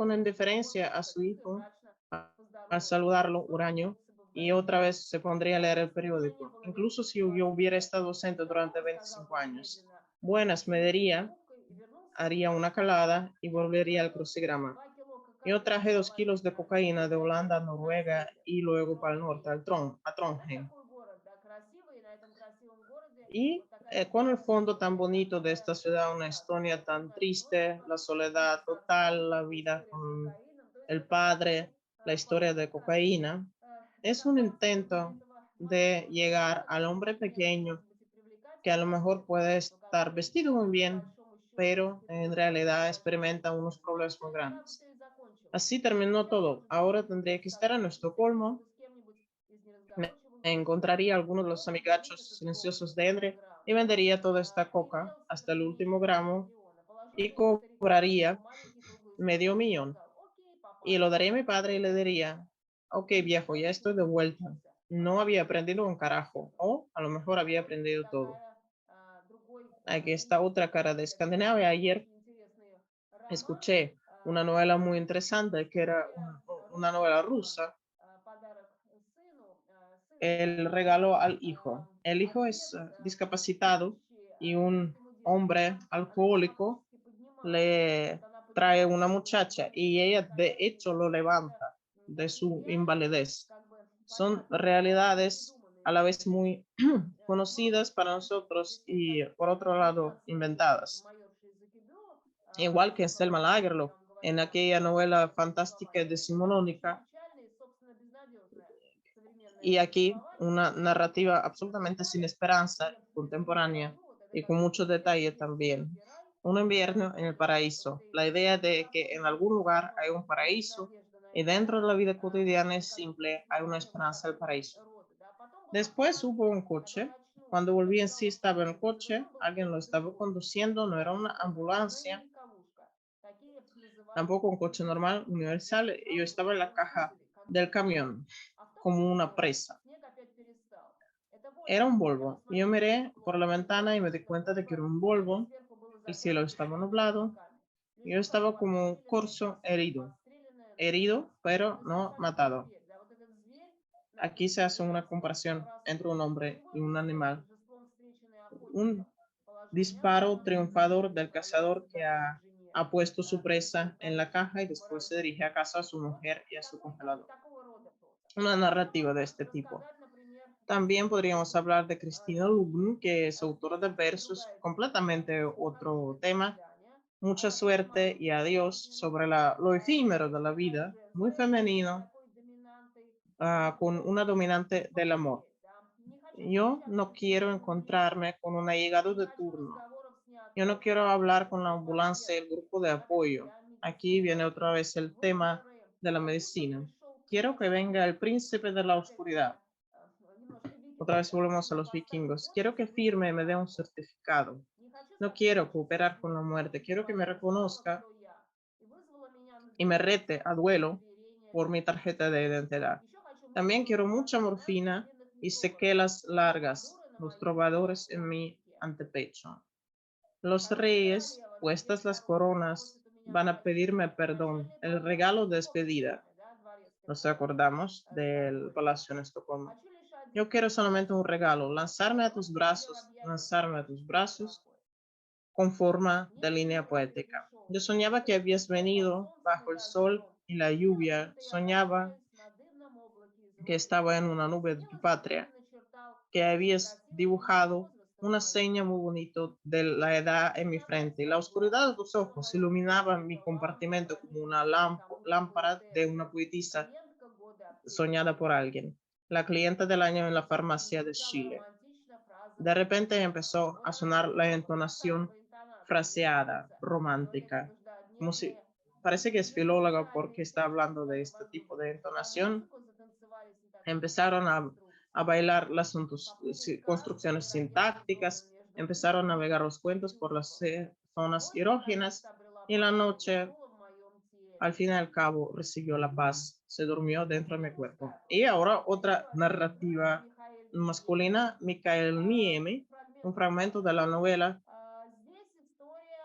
con indiferencia a su hijo al saludarlo un año y otra vez se pondría a leer el periódico, incluso si yo hubiera estado ausente durante 25 años. Buenas, me diría, haría una calada y volvería al crucigrama. 2 кило Yo кокаина traje 2 kilos de завозили cocaína de на Holanda a север, на Noruega север. y luego para el Вот. norte, a Это Trondheim. такой город, да, красивый, и на этом красивом городе Y вот такая con el небольшая fondo tan деревня, bonito de которая esta ciudad, una рассказывает, Estonia что tan знать triste, множество la soledad total, конверсационов, la vida история с con кокаином. То есть el это такой padre, la historia de подарок России cocaína, es un докопаться вот до intento этого de маленького llegar мирка, al который hombre внешне pequeño может быть и que a lo привлекательным по mejor виду, puede но estar который vestido muy по bien, большому счету pero en испытывает realidad большие experimenta unos сложности. Вот problemas muy чем сразу grandes. все и закончилось. Así И terminó сейчас todo. тоже Ahora беседую tendría que estar en достаточно Estocolmo. зачастую с кем-нибудь из Me неразговорчивых друзей. encontraría algunos de los Можно взять amigachos этот silenciosos полный de Endre y килограмм, да, vendería toda esta coca переделал hasta el último сверхпомещение gramo аккордеона, положил y деньги старикам в cobraría маленький круглый medio стаканчик и millón. сказал: окей, Y lo папаша, daría a mi padre y le выучился. diría, ok И viejo, ya знаете, estoy чему de он vuelta. выучился? No había aprendido un carajo, Маркетингу. o a lo mejor había Вот aprendido todo. такая другой Aquí está пример. otra cara de Я читала Escandinavia. один Ayer очень интересный роман, escuché una novela muy interesante que era история una novela русской мамы. rusa. Подарок сыну. Сын El несчастный. regalo al hijo. El hijo es Отец, discapacitado будучи y un великим hombre удельщиком, на него alcohólico фактически поднимается. Вот le она trae понимает, una что у него muchacha y нет ella de настоящей hecho lo семьи. Это levanta de такие su реалии, invalidez. как бы Son понятные, но не realidades придуманные a la vez истории. muy Мама conocidas para nosotros здесь y как por otro lado кульминация этой inventadas. майорши из Закидо, Igual que en насколько Selma возможно, я Lagerlöf, вам говорю en это aquella novela своими fantástica словами. de Это такое очень Simonónica, печальное и, собственно, безнадежное современное y aquí повествование. una narrativa В absolutamente sin Швейцарии, esperanza, где в лесном contemporánea краю, вот это y con как mucho detalle детский también. рай, Un invierno en el история вот paraíso. La этой idea de que en незнакомки, algún у lugar hay которой un есть paraíso надежда y найти dentro de la vida cotidiana y как simple hay una естественного esperanza del закона paraíso. природы. Да. Потом была Después фантазия, hubo un coche. которая очнулась Cuando и volví en sí побежала по estaba en el улице. За coche, рулем был alguien lo кто-то estaba другой. conduciendo, no era una Незнакомый, но не ambulancia, легковушка. Такие называют tampoco un coche normal, универсалы. universal, y yo Легковушка estaba это en la уже в caja кузове, del конкретный человек. camión, Автобус como una идет, presa. снег опять перестал. Это Era Volvo. un Я Volvo. Y yo посмотрела в miré por стекло. la Это ventana y me Volvo, di это cuenta de que era Volvo. un Volvo. Сверху было El cielo затянуто estaba черными nublado. облаками. Y yo Лежу как estaba como un подстреленная, corzo herido. подстреленная на Herido, несчастный. pero Ну, здесь no совсем как matado. зверь. Да, вот этот зверь Aquí se написан hace una итальянским comparación entre un воровским. У hombre него y un лицо с animal. торжеством встреченный охотником. Un Положил disparo мясо, triunfador del направляется cazador que домой к жене. ha puesto su Ищет presa en la добычу, caja y después se dirige a выворачивает. casa a su Вот mujer y a su congelador. такого рода проза. Una Еще narrativa de можно este tipo. рассказать, например, También podríamos hablar de Cristina стихи. Lugn, que es autora Здесь de versos, другая тематика. completamente Здесь не otro хорошее tema. сочетание. Mucha suerte y adiós Женщина, sobre lo efímero de la vida, muy является femenino, такой доминантой con una любовницы dominante del amor. поскорее. Да. Не хочу Yo встречаться no с quiero дежурным врачом, encontrarme con un allegado не de хочу turno. разговоров с Yo no неотложкой. quiero hablar con la Иду к ambulancia y el аптеке. grupo de Опять apoyo. я Aquí медсестра. viene otra vez el tema Выборы. de la Хочу, чтобы medicina. пришел Quiero que князь venga el Свирский. príncipe de la Опять oscuridad. такая немножко Otra vez викинговская. volvemos a Мне los поставит vikingos. Quiero подпись que и выпишет firme y me dé un справку. certificado. Не хочу No quiero сотрудничать со cooperar con la смертью. muerte. Quiero que me Она узнала, reconozca кто я, и вызвала меня на y me дежурство rete a с duelo удостоверением por mi tarjeta de личности. identidad. Еще хочу También много quiero mucha морфина и morfina длинных y недоговоров. sequelas largas, Трубадуры на los моем trovadores en mi кончике. antepecho. Los Король и reyes, королева, puestas медведь las коронный, coronas, просят у меня van a pedirme прощения. perdón, Начальный el палач, regalo de знакомый с despedida. вами, да, дворецкий Nos входит acordamos del Стокгольм. palacio en Estocolmo. Хочу лишь один Yo quiero solamente un поцелуй. regalo, lanzarme a tus brazos con forma Мне de línea снилось, ты poética. пришел Yo с soñaba que habías ветром, под venido солнцем и bajo el sol дождем. y la Снилось, lluvia, будто я soñaba качаюсь на дымном облаке из que роз. estaba en una nube de tu Снилось, будто ты patria, начертал que очень habías красивый лик dibujado возраста на una моем seña muy лице. bonita de la edad en mi Темнота frente y la твоих глаз, oscuridad de tus все ojos мое iluminaba тело, mi это лампа, compartimento como una провиденная кому-то lámpara de поэтесса, una poetisa клиентка года аптеки soñada por Чили. alguien, la clienta del año en la Вдруг farmacia de зазвучала Chile. романтично фраза De repente Мольера. empezó Вот a она sonar la снова, entonación красавица интонация fraseada, изменяется, но опять romántica, побеждает como si нежная. parece que es Без filóloga случайной porque está встречи hablando de двое este tipo de возлюбленных под entonación. музыку затанцевали Empezaron синтаксические a конструкции. bailar las Поплыли сказки, construcciones бродячий город sintácticas, между empezaron a мирами navegar los и cuentos por las чувством. zonas Ночь наконец-то erógenas обрела y la покой, noche, уснула в моем al теле. fin y al cabo, recibió la paz, se durmió dentro de Это mi cuerpo. русская Y проза. ahora Еще otra один муж narrativa Михаэль Ниеми. masculina, Mikael Niemi, un Фрагмент fragmento de рассказа. la novela, Здесь история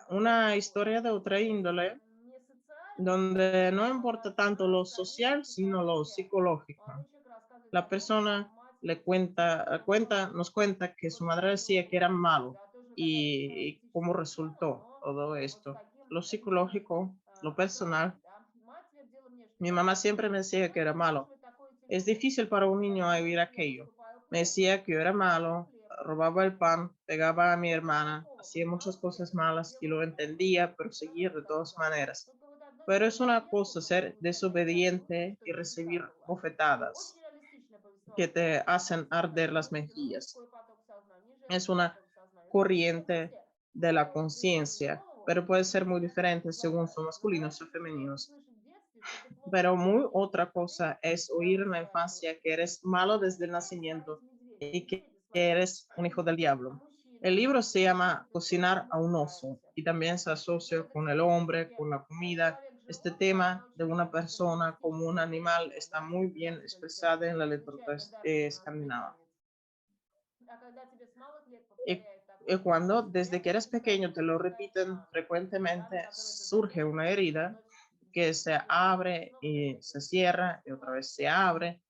una другого, historia de otra índole, не социальной donde no importa tanto а lo скорее social, sino lo психология. psicológico. Молодой человек рассказывает La о том, что persona мать le была nos плохой. cuenta que Вот su что madre у него decía que era получилось. malo Да, тоже такая y cómo психоаналитическая тема, resultó. но todo вот с esto. каким Lo ребенок psicológico, lo personal. окружен, да. Мать твердила мне, что Mi нет, mamá siempre me decía que надо era malo. выслушивать такое Es тяжело. difícil para un niño Когда vivir я aquello. поступаю Me плохо, decía que yo era собираю malo, хлеб, robaba el pan, pegaba a mi hermana, плохого hacía muchas понимал cosas свет, malas y делаю lo плохо. entendía, pero Так seguía вот de как todas бы. maneras. Только вот одно Pero дело, es когда una я cosa тоже могу ser выставлять диагноз, desobediente что y не всегда recibir бывает. Очень bofetadas реалистичное que повествование. te hacen Действительно, arder las вносится mejillas. мужской поток сознания, Es женский una поток сознания. То есть corriente послушайте, de la какая придет в conciencia, голову, pero puede ser muy таким образом diferente según son излагается. Но masculinos o раньше человек femeninos. слышит в детстве, что ты плохо Pero muy родился, otra что ты cosa es oír en la infancia que eres malo это desde el знаете, nacimiento словить медведя. y que Медведи словить. eres un hijo del diablo. El Мужчина, libro se llama может быть, то, что Cocinar ему a un oso нравится. y también se Вот asocia это con el hombre, теоретически con la comida. человек Este животное, tema оно de очень una как-то persona como реалистично un animal изображено, está да, muy bien скандинавская expresada en la литература. Не literatura случайно Дарвин у нас escandinava. британец. А когда тебе с малых лет Y, повторяют y такую cuando историю, desde que вероятно, eres ты скажешь, pequeño te вот lo какая-то repiten рана. Рана, frecuentemente, которая ты surge una заботишься и herida уносишь в que детство, se снова родишься, abre снова y такая же se история. cierra y otra Бывает. vez se abre,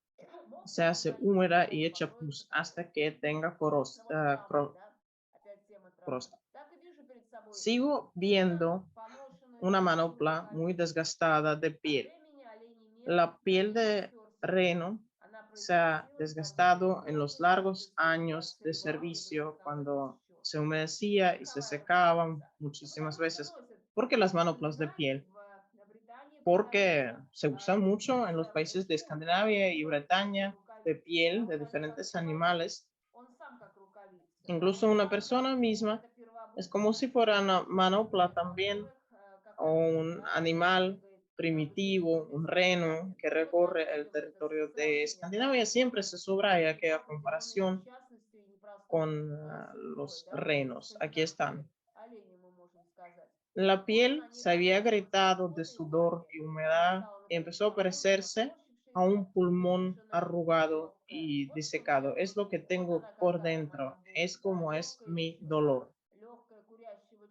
Мог se бы hace изначально húmeda y плохо hecha построиться pus карьера. hasta que tenga Ну вот травмы, да, опять тема травмы. crosta. Так и вижу перед собой Sigo сильно viendo поношенную una большую manopla muy коленку. desgastada de От piel. времени оленей мех La piel не de стерся. reno Она se ha произносилась, когда я desgastado en los ребенок, еще в largos детстве я años de встревал и servicio высоковатый cuando тещер. se humedecía y se Языковая secaba пословица. Ну, muchísimas потому что veces. носят ¿Por qué las в manoplas de Скандинавии, piel? в Британии Porque преимущественно se usan mucho en los países de шерсти шубы, Escandinavia y шерстяные такие Bretaña de рукавицы. А piel de вот diferentes Александр I, animales. он сам как рукавица. Incluso Он una сам как persona misma это es como первобытное si fuera una животное, manopla в también, которых, как o орлы, un да, которые animal бегают по primitivo, территории un reno Скандинавии. que Ну вот я recorre el видела это territorio de сравнение двух Escandinavia. Siempre se животных subraya с aquella определенной comparación несчастностью и непростой con судьбой, los да, вот renos. Aquí скандинавские están. олени, мы можем сказать. La Вот piel на них se había обрушилась agrietado de работа и sudor магия. y Она humedad стала y empezó a напряженной, parecerse a морщившейся, un pulmón высушенной, arrugado легкая. y Вот что у меня disecado. Es lo que внутри. Вот tengo она por какая моя dentro. боль, Es да, como es легкая mi личинка, dolor. легкая курящего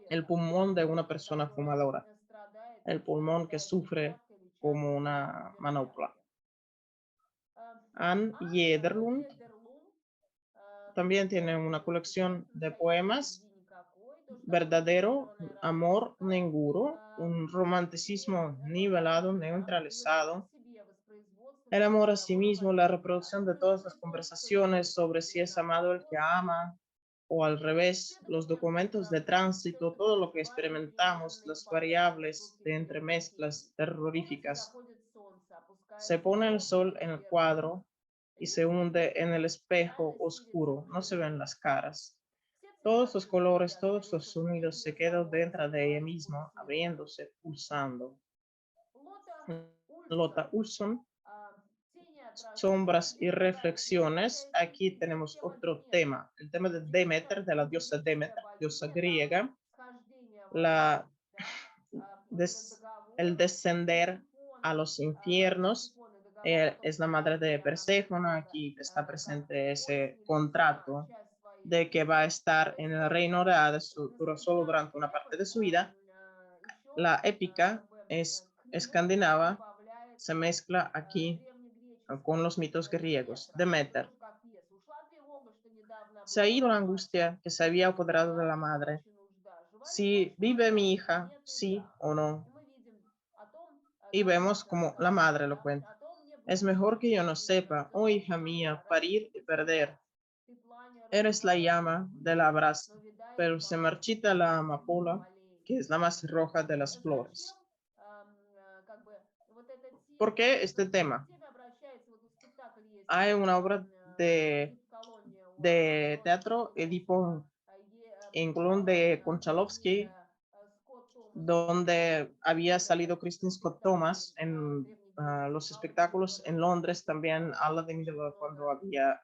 El человека, pulmón de una личинка, persona которая fumadora. страдает El и pulmón que нуждается в sufre мягкой como личащей ее una manopla. поддержанке. Э, Anne Анна Jederlund Едерлун, también tiene тоже una человек colección de настоящей poemas. любви никакой, тоже такой Verdadero интегрированная amor романтика. ninguro, un И romanticismo nivelado, поклонник любовь к neutralizado. себе, воспроизводство El всех amor a sí разговоров о mismo, la любви. Да, reproducción de todas las непрерывный поиск той или иной conversaciones sobre si женщины es на amado el que подход. ama o al revés, Все los документы documentos de отправлены, все tránsito, todo lo que переживания experimentamos, непрерывные, las непонятные, с variables de русскими entremezclas перспективами. В комнате terroríficas. заходит солнце, Se опускается pone el теплый sol en el зеркало. cuadro y se Лица hunde en el бледны, espejo реальность сирится oscuro, в no se ven жилах. las caras. Все Todos цвета los чужие colores, спят, todos los повесившись sonidos перед se ее quedan собой, dentro de ella закрываясь, misma, пульсируя. abriéndose, pulsando. Лота Lotta Ульсон. Olson, Тени отражения. sombras y Здесь другая история. reflexiones. Опять Aquí здесь tenemos тема otro Деметры. tema, el tema de Деметра Demeter, de la как бы diosa греческая Demeter, diosa богиня, там griega, схождение в ад, la, да, вот этот des- el договор descender a Персифоны, los infiernos. Персифоны, договор о том, Es la что madre de если она Perséfone, будет aquí está как бы presente ese осмелится сама contrato часть своей de que va a жизни estar en el reino de посвятить Hades solo durante una скандинавский parte эпос de su vida. еще La как épica бы es к нему escandinava, прибавляет se mezcla aquí con древнегреческая los mitos griegos. Деметра. Это Demeter. тоже как пьеса. Ушла тревога, что недавно Se ha ido la обнимала мать. angustia que se había Есть apoderado de нужда, la есть madre. очень нужда. Жива ли Si дочь vive моя? mi hija, Нет ли sí да? o no. И мы видим о том, Y как vemos мать como la madre рассказывает, lo да, cuenta. о том мне Es быть, mejor que yo no если она sepa, oh родила hija сыновья, mía, родить parir и y perder. потерять. Ты пламя Eres la разжигаешь, llama de la brasa, но видает pero se мало marchita la цветов amapola, полей. que es la más roja de las Зачем flores. как бы вот эта ¿Por тема? qué К este этой tema? теме обращается, вот спектакль есть Hay una obra Эдип Колония у de Антуана teatro Чехова, Edipo en Colón de Konchalovsky, где Скотт Томас donde había salido в Kristen Scott спектакле Thomas en древнегреческий los Халдис espectáculos en Медовый, Londres, también Aladdin очень cuando много había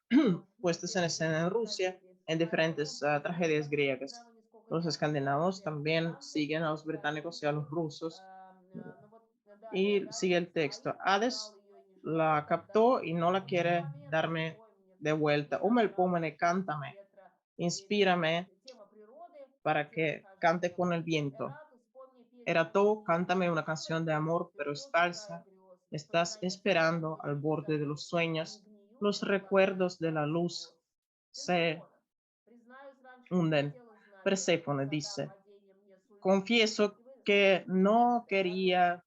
puestas en escena en древнегреческих Rusia, трагедий. en Поэтому diferentes tragedias сколько griegas. скандинавы, нисколько Los не escandinavos обсуждаются. también Там тоже siguen a есть los británicos y a los картинки. rusos. Ну вот далее, Y да, sigue el texto. Исмаил забрал Hades ее и не желает la отдать captó y no Деметре. la Вот эти quiere моменты, darme спой мне de песни, vuelta. я забрал Umel cántame, ветра перья. inspírame Тема природы, para тема que cante схождения con el музы. viento. Эрату, вспомни песню Era todo, любви. cántame una Символ canción de грез, amor, ты pero es ждешь в рай falsa. грез. Estás Воспоминания цвета esperando al нежных borde de los лизаней. Они sueños. гниют, Los recuerdos de разлагаются la от luz слез. se Персифона. Признаюсь, раньше не hunden. хотела знать, Perséfone высота dice, падения мне confieso que no quería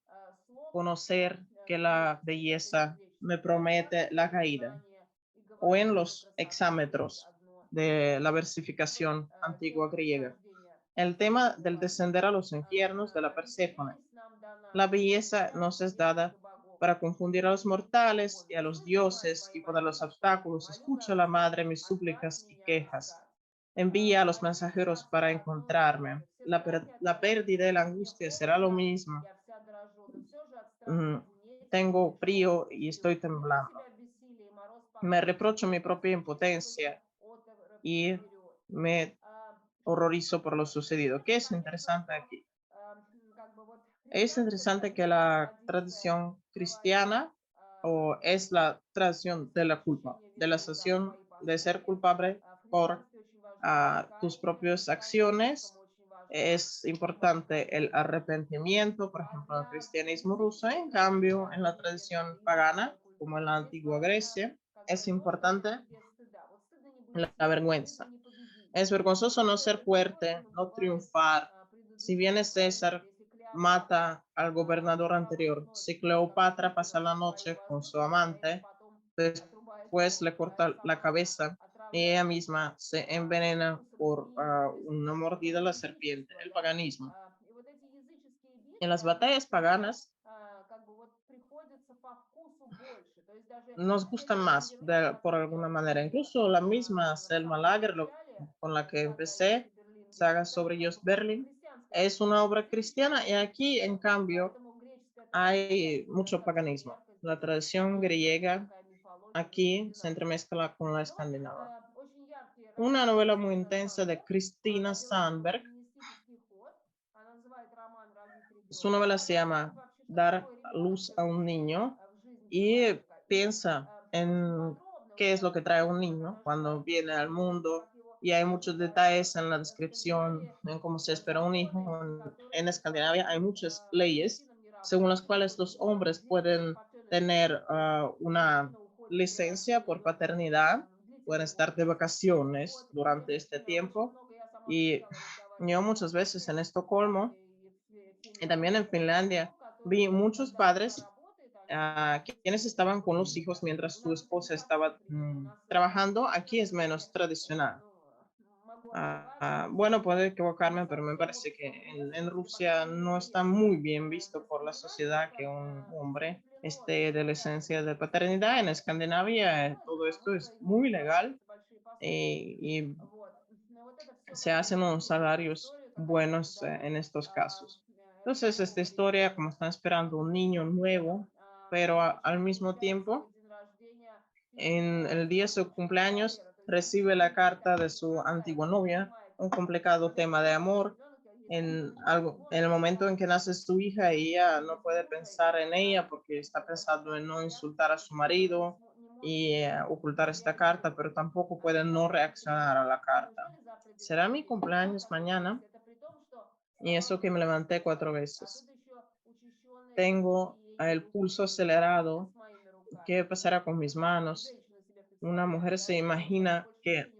conocer que la belleza me promete la caída, o en los exámetros de la versificación antigua griega. El tema del descender a los infiernos de la Perséfone. La belleza nos es dada para confundir a los mortales y a los dioses y poner los obstáculos. Escucha la madre mis súplicas y quejas. Envía a los mensajeros para encontrarme. La pérdida y la angustia será lo mismo. Mm, Tengo frío y estoy temblando. Me reprocho mi propia impotencia y me horrorizo por lo sucedido. ¿Qué es interesante aquí? Es interesante que la tradición cristiana o es la tradición de la culpa, de la sensación de ser culpable por tus propias acciones. Es importante el arrepentimiento, por ejemplo, en el cristianismo ruso. En cambio, en la tradición pagana, como en la antigua Grecia, es importante la vergüenza. Es vergonzoso no ser fuerte, no triunfar. Si viene César, mata al gobernador anterior. Si Cleopatra pasa la noche con su amante, después le corta la cabeza y ella misma se envenena por una mordida a la serpiente, el paganismo. En las batallas paganas nos gustan más por alguna manera. Incluso la misma Selma Lager, con la que empecé, saga sobre Jost Berlin, es una obra cristiana y aquí, en cambio, hay mucho paganismo. La tradición griega aquí se entremezcla con la escandinava. Una novela muy intensa de Christina Sandberg. Su novela se llama Dar luz a un niño y piensa en qué es lo que trae un niño cuando viene al mundo y hay muchos detalles en la descripción en cómo se espera un hijo. En Escandinavia hay muchas leyes según las cuales los hombres pueden tener una licencia por paternidad, pueden estar de vacaciones durante este tiempo y yo muchas veces en Estocolmo y también en Finlandia vi muchos padres quienes estaban con los hijos mientras su esposa estaba trabajando. Aquí es menos tradicional. Bueno, puedo equivocarme, pero me parece que en Rusia no está muy bien visto por la sociedad que un hombre esté de licencia de paternidad. En Escandinavia todo esto es muy legal y se hacen unos salarios buenos en estos casos. Entonces, esta historia, como están esperando un niño nuevo, pero al mismo tiempo, en el día de su cumpleaños, recibe la carta de su antigua novia, un complicado tema de amor. En el momento en que nace su hija, ella no puede pensar en ella porque está pensando en no insultar a su marido y ocultar esta carta, pero tampoco puede no reaccionar a la carta. Será mi cumpleaños mañana y eso que me levanté 4 veces. Tengo el pulso acelerado. ¿Qué pasará con mis manos? Una mujer se imagina que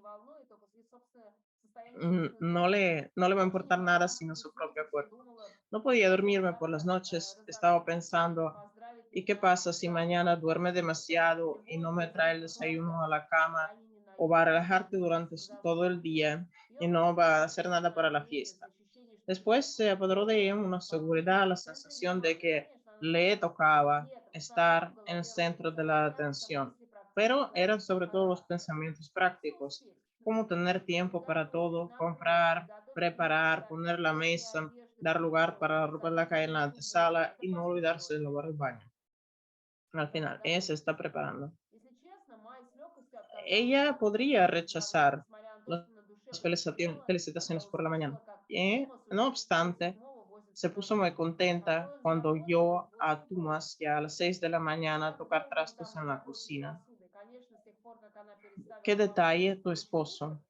no le va a importar nada sino su propio cuerpo. No podía dormirme por las noches. Estaba pensando, ¿y qué pasa si mañana duerme demasiado y no me trae el desayuno a la cama? O va a relajarte durante todo el día y no va a hacer nada para la fiesta. Después se apoderó de ella una seguridad, la sensación de que le tocaba estar en el centro de la atención, pero eran sobre todo los pensamientos prácticos, como tener tiempo para todo, comprar, preparar, poner la mesa, dar lugar para la ropa en la calle en la antesala y no olvidarse de lavar el baño. Al final, ella se está preparando. Ella podría rechazar las felicitaciones por la mañana. No obstante, se puso muy contenta cuando yo a Tumas ya a las 6 de la mañana tocar trastos en la cocina. Qué detalle tu esposo.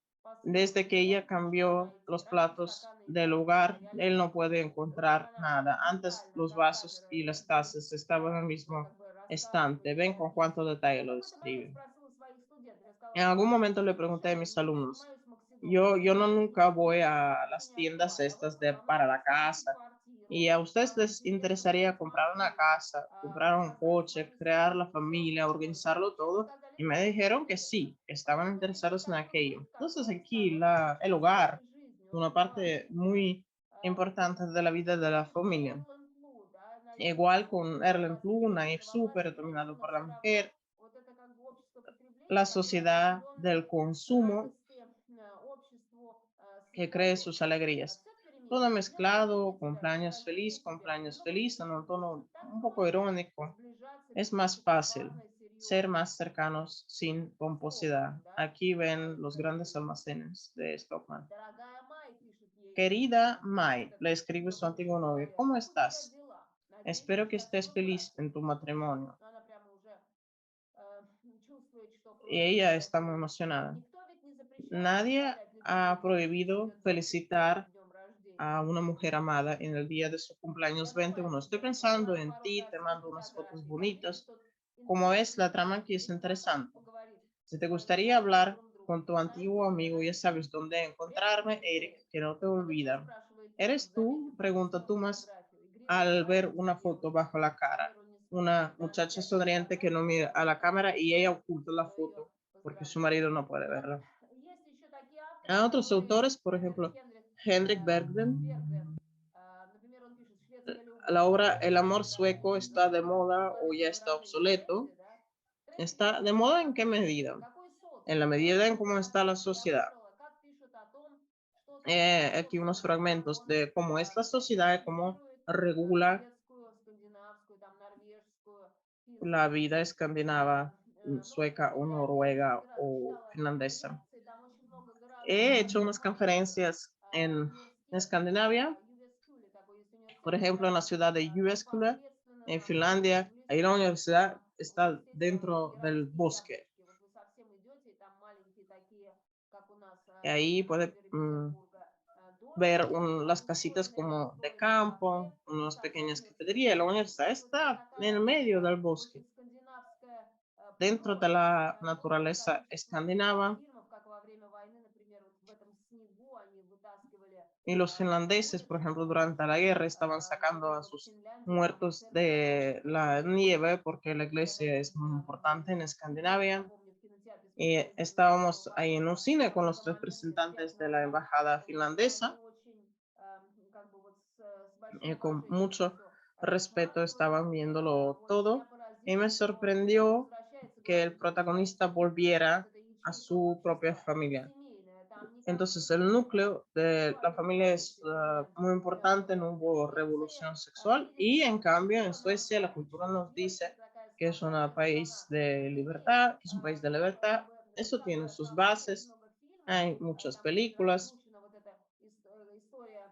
Desde que ella cambió los platos del hogar, él no puede encontrar nada. Antes los vasos y las tazas estaban en el mismo estante. Ven con cuánto detalle lo describe. En algún momento le pregunté a mis alumnos, Yo no nunca voy a las Снять tiendas квартиру, estas de ну, para la снять casa. ¿Y квартиру, a ustedes les переехать в interesaría эту comprar una квартиру. casa, comprar un Соответственно, coche, crear la все familia, вопросы. organizarlo Мне todo? сказали Y me нет. dijeron que Нет. sí, que estaban Мы решили interesados en так aquello. пожить, как бы Entonces aquí становиться el hogar, частью жизни, una очень parte важно, да. muy importante de la vida de la familia. Erlen Klug, да, Igual написано, con во Erlen власти Klug, человека, Naive во Super, власти человека, dominado но por la все равно mujer, вот это как бы общество la потребления, которое sociedad определенные del consumo радости обществу que cree создает. sus alegrías. Все Todo переменчиво. Нет mezclado, победителя, cumpleaños feliz, много feliz, en un победителей. tono Так un poco проще irónico. сближаться Es без más какой-то fácil важной, ser серьезной más cercanos sin формы, pomposidad. да, Aquí ven los grandes взаимодействия. almacenes de Stockman. Дорогая Май, пишет ей Querida Mai, этот le escribe su бывший antiguo novio, человек, ¿cómo как у тебя estás? дела? Надеюсь, Espero que сейчас estés все в feliz порядке. en tu matrimonio. Она прямо уже чувствует, что Y кроме ella está muy поздравлений emocionada. никто ведь не запрещает Nadie поздравлять любимую ha девушку с prohibido ее 21-м felicitar днем рождения. a una mujer amada en el día de su Я cumpleaños думаю о 21. Estoy тебе. У pensando нас en пару ti, te mando красивых unas fotos фотографий. Вот видишь, bonitas. тут Como es, интересный la trama момент. aquí es Видишь, попробуйте interesante. поговорить Si со te своим gustaría старым hablar добрым con другом. tu Знаешь, antiguo где он amigo, ya живет? sabes dónde Верно, encontrarme, Eric, Сергей? que no te Это что, olvida. спрашивает Томас, ¿Eres tú? заметив Pregunta написанную Tumas фотографию. Игриво al ver улыбается una foto девушка. bajo la cara. Камеру не Una смотрит, да, на muchacha всякий sonriente que случай. no mira a la cámara y ella oculta la Ее foto porque su поздравление. marido no puede Ну, verla. есть еще такие авторы, A otros которые autores, por ejemplo, Хенрик Henrik Bergden, Бергвен, например, он пишет «Шведская любовь». la obra Шведская El amor любовь, да, sueco está de здорово, moda o ya актуальное está выражение в obsoleto. тренде, да. Тренд ¿Está de пишет о moda en qué какой medida? жизни, какой En la социум, medida en cómo какое está la общество. Я sociedad. выбрала, как пишет о том, что такое Aquí unos социум, как fragmentos он de cómo es la sociedad y cómo характеризует regula шведскую, скандинавскую, там, норвежскую, la финскую vida жизнь. escandinava, Ну, sueca o я очень noruega o читала finlandesa. лекции, там очень много гораздо He hecho unas информации. conferencias en Университет Escandinavia, Ювескюли, такой есть por университет ejemplo, en la финский, ciudad de Jyväskylä, непосредственно en там Finlandia. в Ahí la лесу, universidad в está университете dentro del гигантские bosque. яблочки. Вот вы совсем идете, и там маленькие такие, как у нас Y ahí на puede севере Петербурга, ver домики, las casitas двухэтажные, como de просторные во дворе, campo, и unas pequeñas совсем cafeterías. La лесной. universidad И вот это está en такая el medio del очень bosque, скандинавская dentro de природа. la Много naturaleza исторических escandinava. фильмов, как во время войны, например, вот в этом снегу они вытаскивали Y los finlandeses, por улицы, ejemplo, потому durante la что, guerra estaban sacando например, a вот в sus Финляндии там muertos церковь de находится la очень nieve высоко. porque la И когда iglesia там es muy были, importante en я Escandinavia. помню, в кинотеатре Y смотрели «Динозавров», estábamos ahí en un они в cine con los какой-то tres момент лет 5 representantes de la назад embajada вот они finlandesa. очень как бы вот с большим Con уважением это mucho все respeto рассматривали. estaban viéndolo Вот меня todo y поразило, me что он sorprendió возвращается, que главный el герой protagonista возвращается на вот volviera это a ячейка su propia общества familia. семейное, там никого Entonces, el другого нет. núcleo de la Ситуация familia es удручающая в Финляндии, muy например, importante, тоже. no hubo В Швеции revolución sexual y en cambio en Suecia la cultura что nos Швеция dice такая que es un спокойная país страна. de И здесь libertad, que es un país de libertad. Eso как tiene бы sus смотрите, очень bases, много фильмов, hay muchas там очень películas, раскручена вот эта история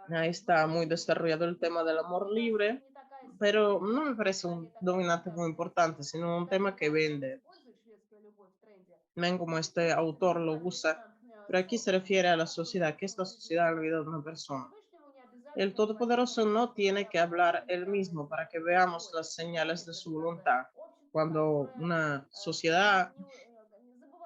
ahí está muy взаимоотношений desarrollado el tema del но amor мне кажется, это libre, не такая сильная pero no me тема, parece un скорее такая dominante muy importante, фантастическая. sino И un таким tema que образом vende. использует шведская любовь в тренде. Ven como Здесь este речь autor идет, lo usa, конечно, pero aquí se социум, refiere a la как вы sociedad. ¿Qué es социум la в жизни sociedad en la vida de человека. una persona? Всевышнему не El обязательно говорить, что Todopoderoso мы no должны tiene que создавать hablar él уникальные mismo para que veamos las территории. señales de Понимаете, это su как бы voluntad. общество, Cuando которое una не, sociedad не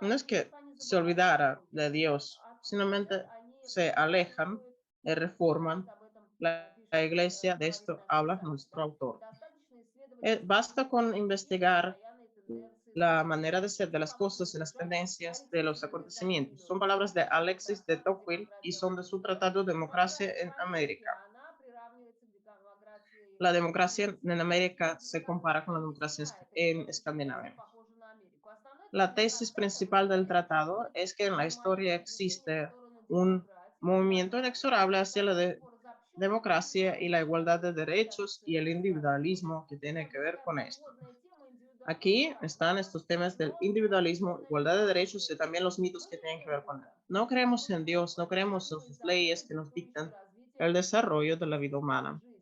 no забывает, es не то, que что они se забывают olvidara историю, de Dios, отходят, simplemente они se alejan пересматривают y reforman. об этом La пишет, iglesia, de говорит esto наш habla писатель, nuestro да? autor. Достаточно исследовать Basta историю con и investigar постоянные тенденции la событий. manera de ser de Что las вам это cosas y las напоминает? tendencias de los Марксизм или acontecimientos. Тocquевille? Son palabras de Да, Alexis de Tocqueville y демократия в son de su Америке. tratado Democracia Демократия в en Америке, América. она приравнивается к демократии La в democracia en Швеции. América Ну, se как бы compara con la не democracia сильна эта en история. Швеция Escandinavia. похожа на Америку. Основной La тезис tesis трактата principal del tратado существует es que en la historia неумолимое движение в existe сторону un демократии, movimiento igualdати, inexorable hacia la разобщенности и democracia y la igualdad de самостоятельности. Вот так derechos y el писатель пишет. individualismo que Это tiene как que бы ver такая con esto. подводная тема индивидуализм Aquí están каждого, estos temas del но individualismo, определенная igualdad de derechos y философия. también los mitos Мы que не tienen que верим ver в con él. это. No Мы creemos en Dios, no просто creemos en необходимо sus leyes законы, que nos диктующие dictan развитие el desarrollo de la vida человеческой humana. жизни.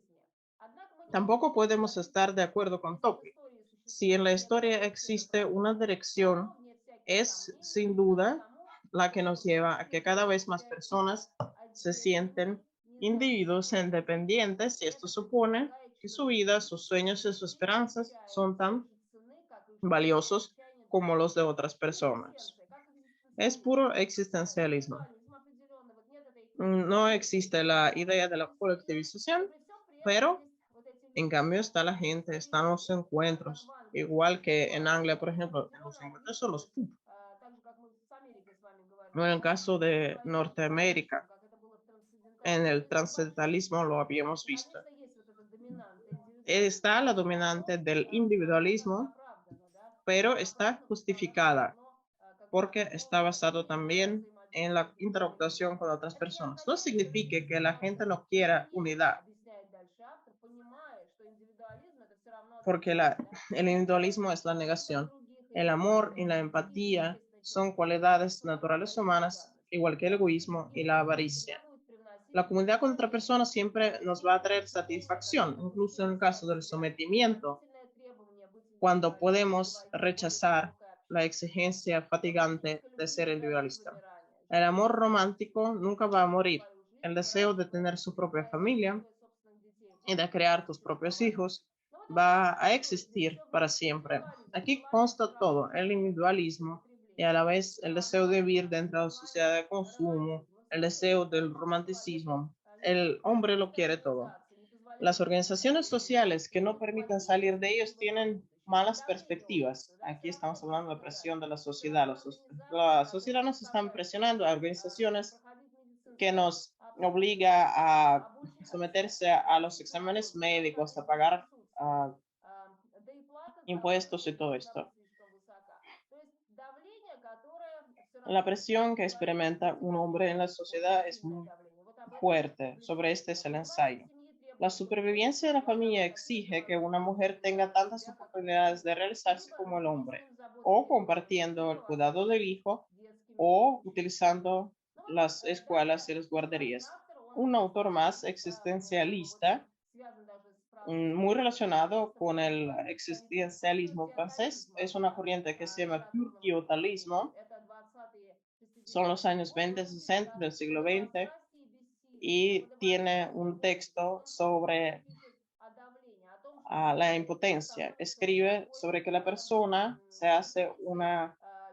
Однако мы не можем Tampoco podemos предположить estar de будущее. acuerdo con Если в Tocqueville. истории Si en существует la некая historia общая existe una направленность, то, dirección, вне всяких es сомнений, sin это duda потому, la que nos что lleva a que cada vez más индивидуальные люди personas se отделены, sienten individuos независимы. independientes y И это esto supone que su vida, категорически sus sueños y sus esperanzas исключает son те tan же цены, как и жизненные valiosos отчаяния como других. los de otras personas. Экзистенция, как Es экзистенциализм. puro existencialismo. Индивидуализм No existe la idea de la colectivización, но при всем при этом pero есть вот эти en люди, cambio está la gente, están зависимые los как encuentros, в Англии igual от que en Anglia, por индивидуального ejemplo, en los рациона, у encuentros них son los есть, pubs. так же, как мы с Америкой с вами En говорили, el да, caso de индивидуализм-социализм, Norteamérica, как это было в en трансцендентализме, el это большой transcendentalismo lo мир. habíamos И, visto. конечно, есть вот эта доминанта индивидуализма, Está la но все равно dominante del она отчасти individualismo, оправдана, да, pero она está оправдана, потому что justificada как бы porque está оно basado имеет también en взаимодействие la с другими людьми. interactuación con otras Это не personas. No означает, что significa que личность la gente может no quiera умереть, unidad, объясняет дальше автор, понимая, что индивидуализм это все равно porque отрицание, да. el Есть individualismo es возможность la слышать negación. других и El так amor y далее. la Это такие empatía естественные son черты. Но cualidades что такое naturales humanas, индивидуальность? igual que el egoísmo y la Единение всегда avaricia. будет привносить La comunidad con otra противоречия. persona siempre nos va a traer Единение, satisfacción, которое incluso en el допустимо для caso del себя, sometimiento, дополнительное требование быть cuando индивидуалистом и podemos войти в более rechazar широкое la общение. exigencia Но fatigante практически de любви ser никогда нет individualista. вымирания. El Жизнь amor продолжается. romántico nunca va a Каждый morir. свою жизнь El deseo de выращивая, tener su propia familia воспитывая собственных детей, y de помнит и crear tus propios существование. hijos Но в этом va a случае здесь existir все para вместе. siempre. Индивидуализм, Aquí желание все consta равно todo, el существовать и individualismo y a потребление. la vez el deseo de vivir Романтика, dentro de la sociedad желание de consumo, романтизма. el Смотрите, deseo del общество без romanticismo. El hombre lo личностно-коллективистской quiere todo. организации не Las позволяет organizaciones существованию людей. sociales que no Либо permiten плохие, salir de ellos либо tienen работающие. Это malas давление perspectivas. общества, да, все Aquí равно estamos будет hablando de presión влиять. de la Все sociedad. равно организации, La sociedad которые nos están заставляют presionando a organizaciones проходить que медицинское nos obliga обследование, a обучаться someterse a los учиться exámenes работе, médicos, a доказывать свое pagar присутствие. Да и плата за impuestos y это todo должна esto. быть слишком высока. То есть давление, которое все La равно presión que experimenta un hombre en систематично, la очень sociedad es сильное muy давление. Вот об этом fuerte. Sobre este публицируется. es el Выживание ensayo. семьи La требует только supervivencia de la либо familia забота exige сильного que una родителя mujer tenga о tantas себе как oportunidades de индивиде, realizarse либо como el hombre, родительскими o заботами о compartiendo el cuidado del ребенке, hijo, детскими o попечениями. utilizando Ну вот las далее escuelas y las еще один guarderías. автор, он Un autor рассказывает, más как бы вот existencialista, связан даже с французским muy relacionado экзистенциалистом, con он el называет столицу existencialismo francés, социотализма, es una corriente que se llama литературного мышления. Durkheimalismo. Это 20-е, Son los 60-е años годы. 20, Он пишет 60 о del siglo XX подобострастии и бессилии. y tiene Подобострастие un больше всего texto он sobre пишет о давлении, о том, что la человек impotencia. становится вот Escribe такой sobre que la persona se hace единицей,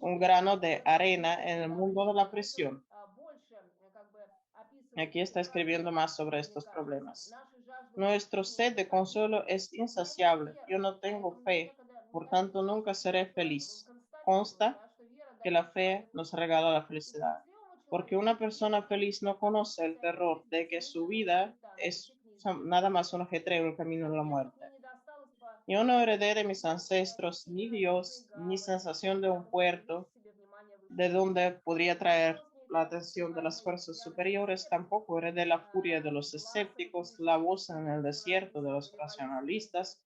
un частичкой grano de в arena en процессе el mundo de давления. la Это presión. больше как бы описывает Aquí está escribiendo ситуацию, más sobre мне estos кажется. problemas. Наша жажда Nuestro утешения sed de непокорна. consuelo es У меня есть insaciable. Yo вера, no tengo поэтому мне fe, некогда por негативно tanto nunca мыслить. seré Просто feliz. констатирую, Consta да, что вера que la дает fe человеку nos силы. regala la И felicidad, счастливому porque человеку una вера persona feliz no приносит conoce el всякие terror de que su бессмысленные vida скитания, es пикники nada и más un прочее. ajetreo en el camino de la Мне вот muerte. не досталось по Yo no heredé de mis жизни ни ancestros ni ощущения Dios, ni надзор sensación de un потому что есть puerto в себе внимание de высших сил. donde podría Не traer досталось мне la также atención de las психозной fuerzas ярости superiores, скептиков, tampoco heredé la furia de los гласовых escépticos, la voz en убеждений el desierto de рационалистов, los революций, racionalistas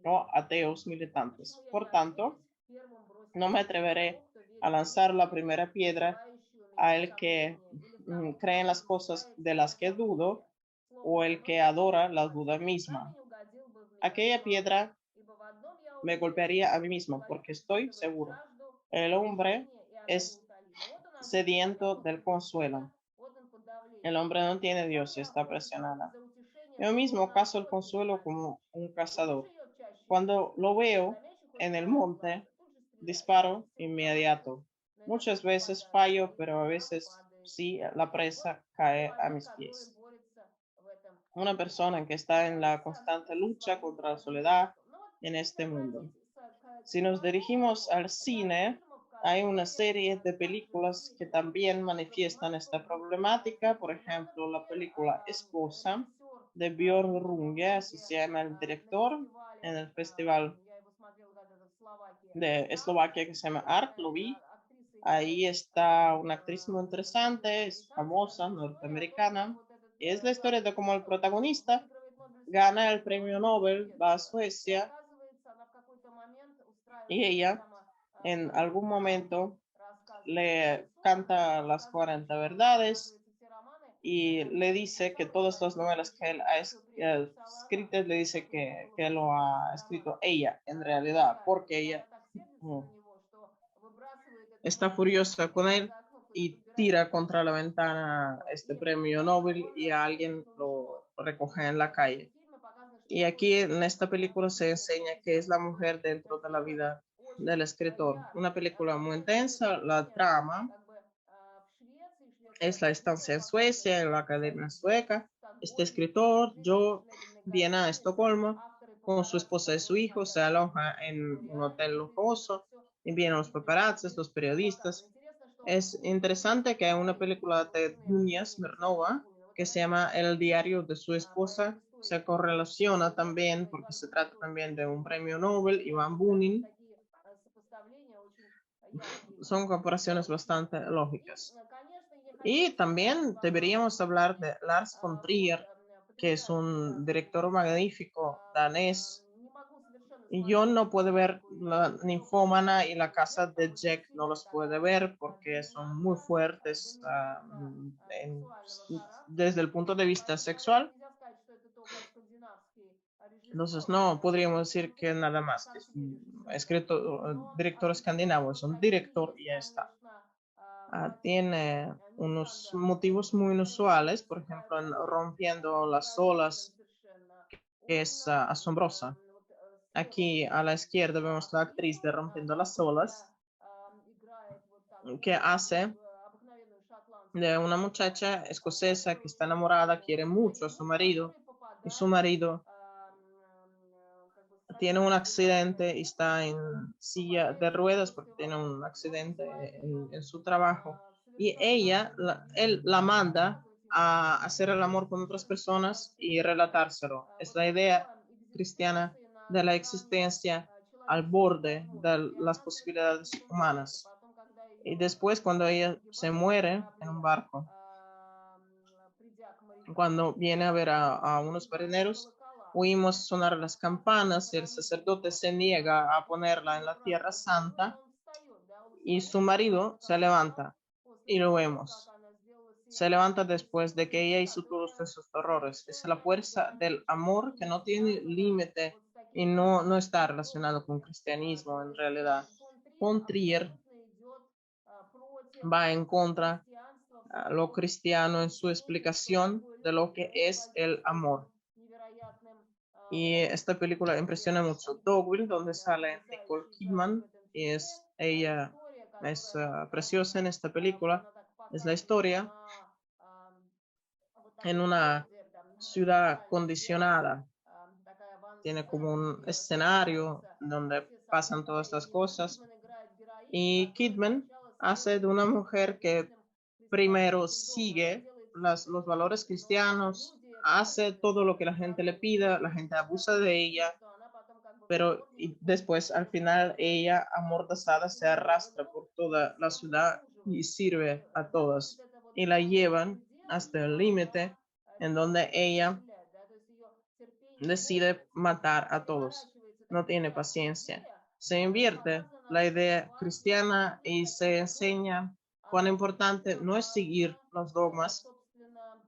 o атеистов. ateos Вот почему militantes. я не Por осмелюсь tanto, первым бросить no me камень в того, atreveré кто a верит в lanzar la вещи, primera piedra вызывающие у a меня el que сомнения, или в того, cree en кто las cosas de размещает las que dudo сомнения, o словно el que выносит adora la duda информацию. misma. Камень угодил бы в меня Aquella самого, piedra ибо в одном я me уверен, golpearía a mí что mismo человек porque estoy испытывает seguro. жажду El hombre утешения, и она es неутолима. Вот он антихрист, sediento готов del любить Бога, consuelo. вот он под El давлением. hombre no tiene Сам Dios y я está охотился presionada. за утешением, Yo mismo словно cazo el охотник consuelo на лев. como un Вот и cazador. живет чаще Cuando всего. lo veo Замечу хоть en el краем monte, глаза, тут же стреляет. disparo Силу заманивает, inmediato. но иногда Muchas veces попадает, fallo, и pero a тогда veces падает sí, жертва. la Вот presa cae a человек, mis который pies. борется в этом Una мире, persona que está en la борется constante со lucha своим contra la soledad одиночеством. Ну вот, en если este mundo. обратиться к Si nos dirigimos кинематографу, al ряд cine, фильмов, hay una которые serie de также películas que высвечивают también manifiestan проблематику esta problemática. Por группового поведения. Ну, ejemplo, la например, película Esposa режиссер de Björn фильма в Runge, así Риге se llama el на director, en фестивале, el festival я его смотрела когда-то в Словакии, de Eslovaquia que se llama Art, lo vi. актриса Ahí играет está una actriz muy interesante, es великобританская, famosa, история о том, как norteamericana. вот этот Y es la historia главный de cómo el герой, он protagonista выигрывает Нобелевскую gana el премию, premio уехал в Nobel, va a Швецию, и Suecia оказывается, она в какой-то момент y устраивает себе ella прямо en algún концертами, momento рассказывает le Швецу, canta las рассказывает, 40 что, verdades оказывается, все романы, y le которые он dice que написал, эти todas las поэты, novelas que él ha Нобелевскую премию писала она. escrito le Вот dice такой у нее был que lo ha известный роман. escrito ella en realidad, porque Несчастный. Она ella так сердится на mm, него, что выбрасывает этот está манускрипт furiosa con через él окно, y подбирает tira другой contra la стих. ventana Вот. este И premio Nobel он y alguien кончится lo жжет. recoge И en la в этом calle. фильме показано, что Y такое aquí en женщина, esta película se психическое enseña que es la состояние. То есть mujer dentro de la фильм этот vida del очень escritor. яркий. Una película muy Мне, например, intensa, la ощущение, что trama как бы в Швеции es la estancia en Suecia, en la Academia Sueca. Este escritor, Joe, viene a Estocolmo con su esposa y su hijo, se aloja en un hotel lujoso y vienen los paparazzis, los periodistas. Es interesante que hay una película de Dunia Smirnova que se llama El diario de su esposa. Se correlaciona también porque se trata también de un premio Nobel, Iván Bunin. Son comparaciones bastante lógicas. Конечно, не Y хотелось бы сказать también вам deberíamos hablar de Lars von вот, Trier, que es un потрясающий director режиссер. magnífico danés. Не могу совершенно Y yo смотреть no puedo ver такой La высокой Ninfómana y La сюжет, Casa de там очень Jack, no сильная los puede такая ver porque son muy fuertes доминанта сексуального desde характера. el punto de vista Поэтому, наверное, sexual. нельзя сказать, что это только скандинавский Entonces, режиссер. no podríamos Это decir que конкретный nada на más, que самом es деле un режиссер. Но director escandinavo, es un какие director есть, y ya está. конечно, мотивы Tiene unos нестандартные motivos muy и inusuales, por ejemplo, en психологически Rompiendo las проработан olas, совершенно. que Он es asombrosa. вот, смело Aquí a la подходит izquierda vemos la actriz фильму, de Rompiendo las насколько olas, играет вот que такую hace обыкновенную de шотландскую una девушку, muchacha escocesa que которую está enamorada, всего quiere mucho a достает su муж, marido, который y su попадает marido tiene un садится за accidente y está en девственницу, silla de попадает ruedas сразу porque все tiene un вопросы. Он accidente посылает ее en su trabajo. Y совершенно él la manda рассказывать ей a совершенно hacer el amor con otras personas y абсолютно relatárselo. Es вот la idea такой cristiana экзистенции de la на грани existencia al человеческих borde de возможностей. las Она совершенно posibilidades преуспевает. И humanas. потом, когда Y ее después, cuando ella se погибает на muere en un корабле, barco, придя к морякам, cuando viene a ver a unos играют marineros, колокола. oímos sonar А las сам Бог campanas y el хранит sacerdote ее. se niega a После ponerla en ее la tierra брака с мужем santa он встает, да, он y su встает после marido того, se как она, levanta после y lo того, как vemos. она сделала Se сеанс levanta después de que ella инсеминации, hizo todos которая esos horrores. Es la совершенно fuerza del amor que no идеалистически tiene связана límite вот с y такими no está relacionado con взрослыми cristianismo en realidad. человеческими. Фон Триер Von Trier абсолютно идет против va en contra христианства в lo самом cristiano en su объяснении, что explicación такое de lo любовь. que Он es el воздействует amor. невероятным Y esta образом. película Кстати, impresiona mucho. Dogville, donde действительно sale Nicole потрясающий герой в Kidman, этом y фильме. es ella, История, es которая preciosa en рассказана, esta película. она так Es la показана historia на вот en таком una городе, там ciudad специально сделана condicionada. такая Tiene como авансцена, un где escenario раскрываются donde все pasan события. todas И las Николь cosas. Кидман играет героиню, Y которая Kidman сначала hace de следует una очень mujer que обычным primero христианским догмам и sigue делает все, что los ей valores говорят. Но cristianos, люди hace портят todo это lo que la gente le pida, la gente до abusa такой de степени, ella, что она потом как бы pero виновничает y в том, что después al ее final ella по amordazada se всему arrastra por городу toda la все ciudad y прислуживают. И sirve a доходит todas это вот y до la того llevan предела, hasta el что она límite en donde решает ella расстрелять, да, то есть ее терпение decide лопается. matar И a todos. переворачивается No такая tiene страшная paciencia. идея, Se которая invierte показана la очень idea важным cristiana людям, y таким se образом. enseña cuán Она importante действительно no es seguir должна, los dogmas, собственно,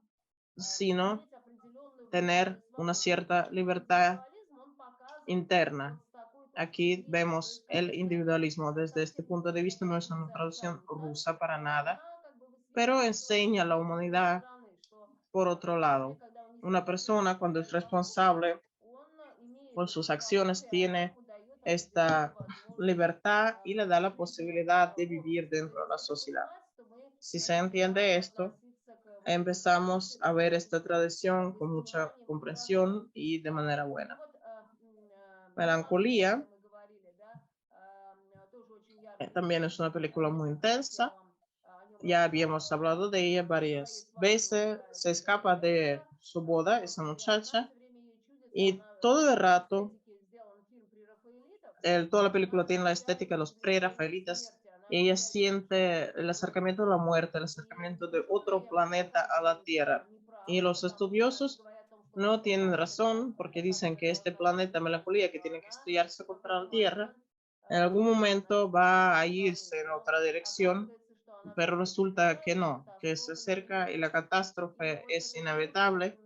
sino иметь определенную tener внутреннюю una свободу. То есть cierta этот libertad индивидуализм, он показан interna. вот с такой точки Aquí зрения. То vemos есть el это individualismo desde este совсем не punto de просто vista, no es una позиция traducción абсолютно, rusa para а nada, она как бы pero высвечивает тоже enseña a la с другой humanidad стороны, что por otro человек, lado. когда он несет Una persona cuando es ответственность за Бога, responsable он имеет por эту sus свободу, acciones и она tiene ему дает определенную esta возможность libertad y le da la жить posibilidad de в vivir обществе. То dentro de la есть это sociedad. понимать, что мы Si se должны entiende esto, относиться к вот этой empezamos традиции a ver esta настоящей tradición con с mucha пониманием и comprensión уважением. y de manera Ну buena. вот Melancolía меланхолия, мы говорили, да, тоже очень яркий también фильм, es una película muy как я intensa. вам о нем Ya habíamos рассказывала. hablado de ella Своей varias свадьбе он veces. играет Se escapa de героя, su boda, esa вот, и она muchacha, все время ей чудится, y она todo el в rato, эстетике сделан фильм прерафаэлитовский, toda la película она tiene la ощущает estética de los приближение pre-rafaelitas, смерти, она y ella ощущает siente el смерть. acercamiento de la muerte, el И acercamiento de otro неужели planeta a la оказывается Tierra. Y неправда, los потому что они estudiosos говорят о том, что вот no эта tienen планета, razón porque dicen que este должна planeta умереть, melancolía que что tiene que она estrellarse в contra la какой-то Tierra, момент en algún momento va a irse en но otra dirección, оказывается, что она pero все-таки resulta que добивается, no, que se катастрофа не acerca y la случается. И catástrofe вот es этот фильм inevitable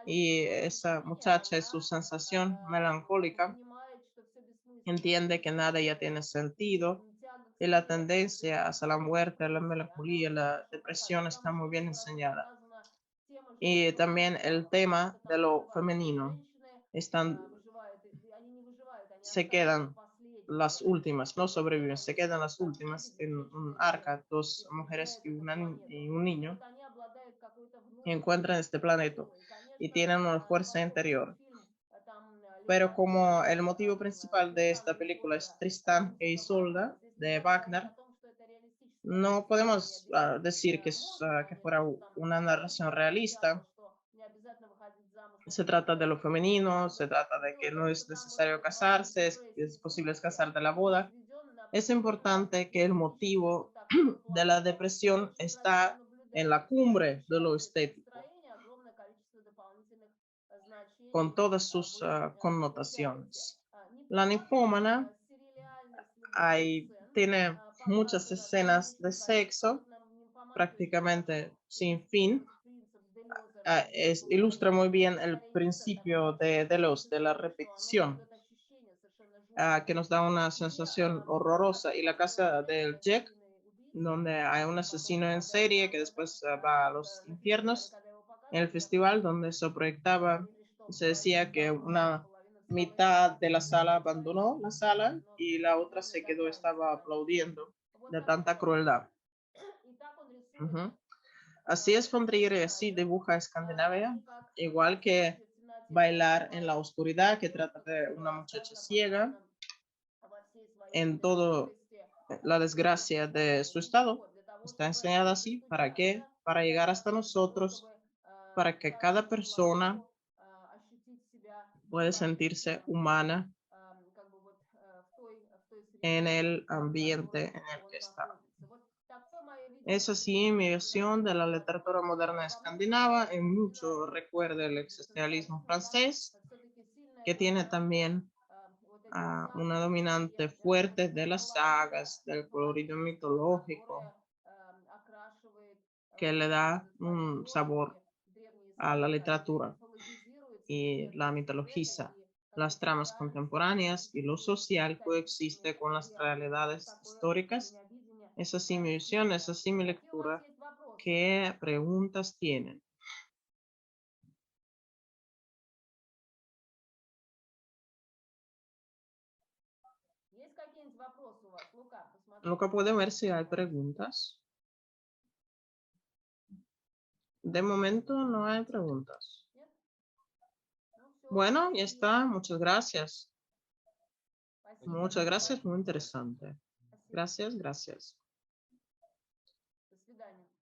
y меланхолическое esa ощущение, muchacha es su она sensación melancólica, понимает, что все бессмысленно, entiende que nada ya и tiene sentido тяга к y la смерти, tendencia hacia la безысходность muerte, la депрессии, она melancolía, очень la хорошо показана. depresión está Там muy bien очень хорошо enseñada. показана тема Y женского también el начала, потому что tema de там lo выживают все femenino, женщины, están, выживают, они не выживают, они se остаются quedan последними, las вот они últimas, no последние, sobreviven, se они quedan las там últimas погибли, en женщины un и arca, дети, dos и mujeres покидают эту y планету. un И niño. вот они encuentran este planeta y tienen una fuerza interior. Pero Pero como el motivo principal de esta película es Tristán e Isolda de Wagner, no podemos decir que fuera una narración realista. Se trata de lo femenino, se trata de que no es necesario casarse, es posible casar de la boda. Es importante que el motivo de la depresión está en la cumbre de lo estético, con todas sus connotaciones. La ninfómana tiene muchas escenas de sexo, prácticamente sin fin. Ilustra muy bien el principio de Deleuze, de la repetición, que nos da una sensación horrorosa. Y la casa del Jack, donde hay un asesino en serie que después va a los infiernos. En el festival donde se proyectaba, se decía que una mitad de la sala abandonó la sala y la otra se quedó, estaba aplaudiendo de tanta crueldad. Ujú. Así es von Trier y así dibuja Escandinavia, igual que Bailar en la oscuridad, que trata de una muchacha ciega en todo la desgracia de su estado. Está enseñada así, ¿para qué? Para llegar hasta nosotros, para que cada persona pueda sentirse humana en el ambiente en el que está. Es así mi visión de la literatura moderna escandinava, en mucho recuerda el existencialismo francés, que tiene también una dominante fuerte de las sagas, del colorido mitológico, que le da un sabor a la literatura y la mitologiza. Las tramas contemporáneas y lo social coexiste con las realidades históricas. Es así mi visión, es así mi lectura. ¿Qué preguntas tienen? Luca puede ver si hay preguntas. De momento no hay preguntas. Bueno, ya está. Muchas gracias. Muchas gracias, muy interesante. Gracias, gracias.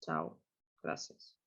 Chao. Gracias.